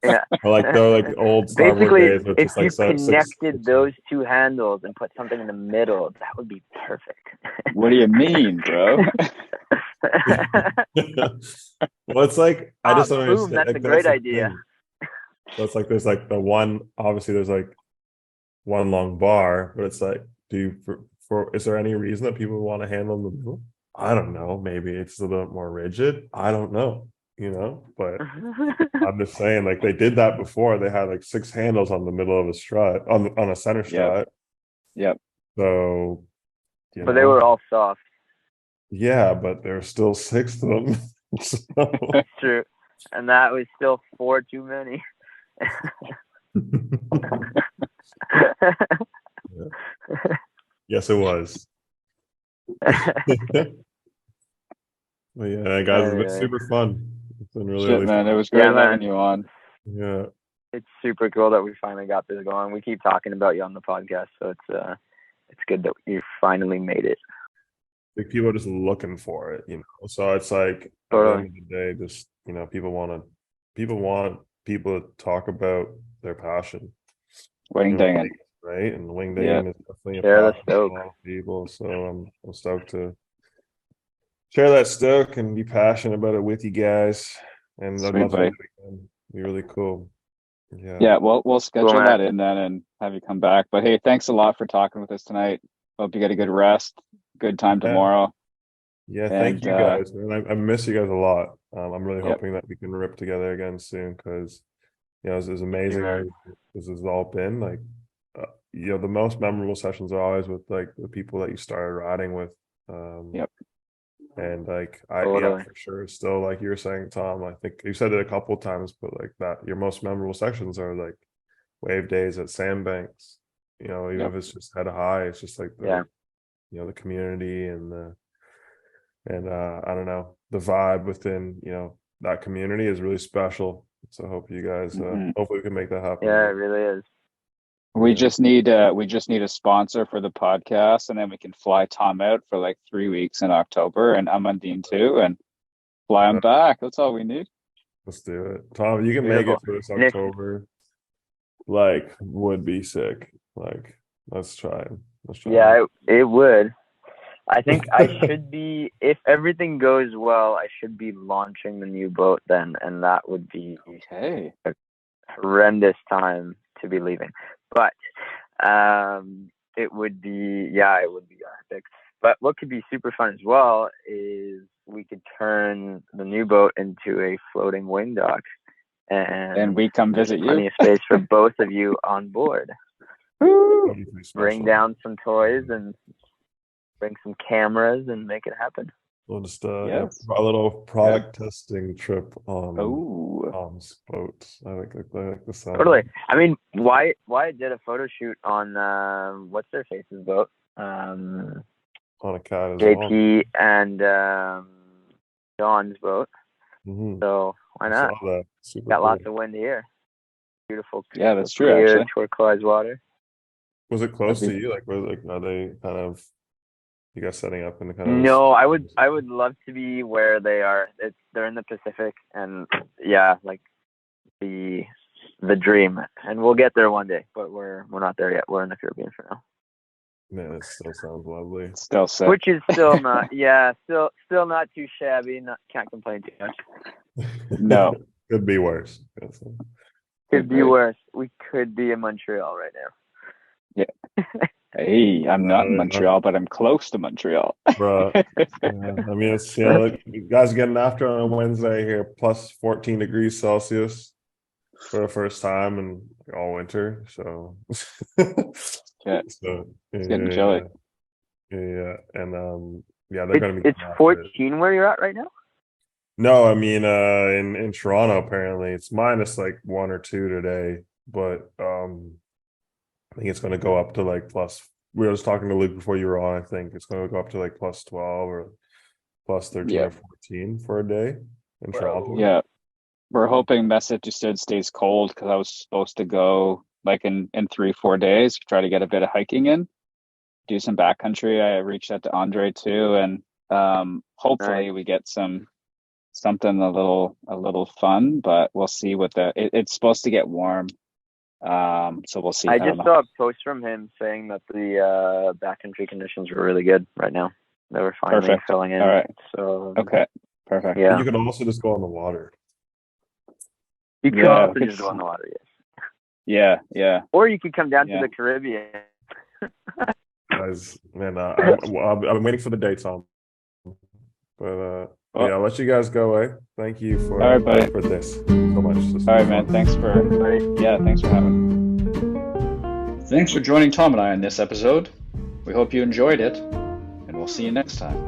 [SPEAKER 2] Yeah.
[SPEAKER 3] Or like they're like old Star Wars
[SPEAKER 2] Basically,
[SPEAKER 3] days, which
[SPEAKER 2] if
[SPEAKER 3] is like
[SPEAKER 2] you connected
[SPEAKER 3] six.
[SPEAKER 2] those two handles and put something in the middle, that would be perfect.
[SPEAKER 1] What do you mean, bro?
[SPEAKER 3] Well, it's like I just don't
[SPEAKER 2] boom,
[SPEAKER 3] understand.
[SPEAKER 2] that's
[SPEAKER 3] Like,
[SPEAKER 2] a great
[SPEAKER 3] the
[SPEAKER 2] idea.
[SPEAKER 3] thing. So it's like there's like the one. Obviously, there's like one long bar, but it's like, is there any reason that people want to handle in the middle? I don't know. Maybe it's a little more rigid. I don't know. But I'm just saying, like they did that before. They had like 6 handles on the middle of a strut on a center strut.
[SPEAKER 1] Yep.
[SPEAKER 3] So,
[SPEAKER 2] but they were all soft.
[SPEAKER 3] Yeah, but there were still 6 of them. So.
[SPEAKER 2] That's true, and that was still 4 too many.
[SPEAKER 3] Yes, it was. Well, yeah, guys, it's been super fun. It's been really
[SPEAKER 1] man.
[SPEAKER 3] fun.
[SPEAKER 1] It was great having you on.
[SPEAKER 3] Yeah,
[SPEAKER 2] it's super cool that we finally got this going. We keep talking about you on the podcast, so it's good that you finally made it.
[SPEAKER 3] like people are just looking for it, So it's like
[SPEAKER 2] Totally.
[SPEAKER 3] at the end of the day, just people want people to talk about their passion.
[SPEAKER 1] Wing dinging.
[SPEAKER 3] Right? And wing dinging is definitely a passion for a lot of people. So I'm stoked to share that stoke and be passionate about it with you guys. And I'd love to do it again. It'd be really cool.
[SPEAKER 1] Yeah, we'll schedule that in then and have you come back. But hey, thanks a lot for talking with us tonight. Hope you get a good rest. Good time tomorrow.
[SPEAKER 3] Yeah, thank you guys, man. I miss you guys a lot. I'm really hoping that we can rip together again soon because it was amazing. This has all been like the most memorable sessions are always with like the people that you started riding with. And like for sure, still like you were saying, Tom, I think you said it a couple of times, but like that your most memorable sections are like wave days at Sandbanks. Even if it's just head high, it's just like the community and I don't know, the vibe within that community is really special. So I hope you guys hopefully we can make that happen.
[SPEAKER 2] Yeah, it really is.
[SPEAKER 1] We just need a sponsor for the podcast, and then we can fly Tom out for like 3 weeks in October, and Amandine too, and fly him back. That's all we need.
[SPEAKER 3] Let's do it, Tom. You can make it for this October. Like, would be sick. Like, let's try.
[SPEAKER 2] Yeah, it would. I think I should be, if everything goes well, I should be launching the new boat then, and that would be a horrendous time to be leaving. But it would be epic. But what could be super fun as well is we could turn the new boat into a floating wing dock, and
[SPEAKER 1] we come visit you.
[SPEAKER 2] Plenty of space for both of you on board. Bring down some toys and bring some cameras and make it happen.
[SPEAKER 3] We'll just a little product testing trip on Tom's boat. I like the sound.
[SPEAKER 2] Totally. I mean, why did a photo shoot on what's their face's boat?
[SPEAKER 3] On a cat as
[SPEAKER 2] JP and John's boat.
[SPEAKER 3] Mm-hmm.
[SPEAKER 2] So why not? Got lots of wind here. Beautiful.
[SPEAKER 1] Yeah, that's true.
[SPEAKER 2] Clear,
[SPEAKER 1] actually,
[SPEAKER 2] turquoise water.
[SPEAKER 3] Was it close to you? Like, are they kind of? You guys setting up in the kind of?
[SPEAKER 2] No, I would love to be where they are. They're in the Pacific, and like the dream. And we'll get there one day, but we're not there yet. We're in the Caribbean for now.
[SPEAKER 3] Man, it still sounds lovely.
[SPEAKER 1] Still sick.
[SPEAKER 2] Which is still not, still not too shabby. Can't complain too much.
[SPEAKER 1] No,
[SPEAKER 3] could be worse.
[SPEAKER 2] Could be worse. We could be in Montreal right now.
[SPEAKER 1] Yeah. Hey, I'm not in Montreal, but I'm close to Montreal.
[SPEAKER 3] Bro, yeah, I mean, it's, you guys getting after on a Wednesday here, plus 14 degrees Celsius for the first time in all winter. So,
[SPEAKER 1] Yeah.
[SPEAKER 3] so
[SPEAKER 1] It's getting chilly.
[SPEAKER 3] Yeah, and yeah, they're gonna be.
[SPEAKER 2] It's 14 where you're at right now.
[SPEAKER 3] No, I mean, in Toronto, apparently it's minus like 1 or 2 today, but I think it's going to go up to like plus. We were just talking to Luke before you were on. I think it's going to go up to like plus 12 or plus 13 or 14 for a day in Toronto.
[SPEAKER 1] Yeah, we're hoping Massachusetts stays cold because I was supposed to go like in 3-4 days, try to get a bit of hiking in, do some backcountry. I reached out to Andre too, and hopefully we get something a little fun. But we'll see what it's supposed to get warm. So we'll see.
[SPEAKER 2] I just saw a post from him saying that the backcountry conditions were really good right now. They were finally filling in.
[SPEAKER 1] All right.
[SPEAKER 2] So
[SPEAKER 1] okay, perfect.
[SPEAKER 2] Yeah,
[SPEAKER 3] you can also just go on the water.
[SPEAKER 2] You could also just go on the water, yes.
[SPEAKER 1] Yeah.
[SPEAKER 2] Or you could come down to the Caribbean.
[SPEAKER 3] Guys, man, I'm waiting for the date, Tom. But yeah, I'll let you guys go away. Thank you for for this so much.
[SPEAKER 1] All right, man. Thanks for having me. Thanks for joining Tom and I on this episode. We hope you enjoyed it, and we'll see you next time.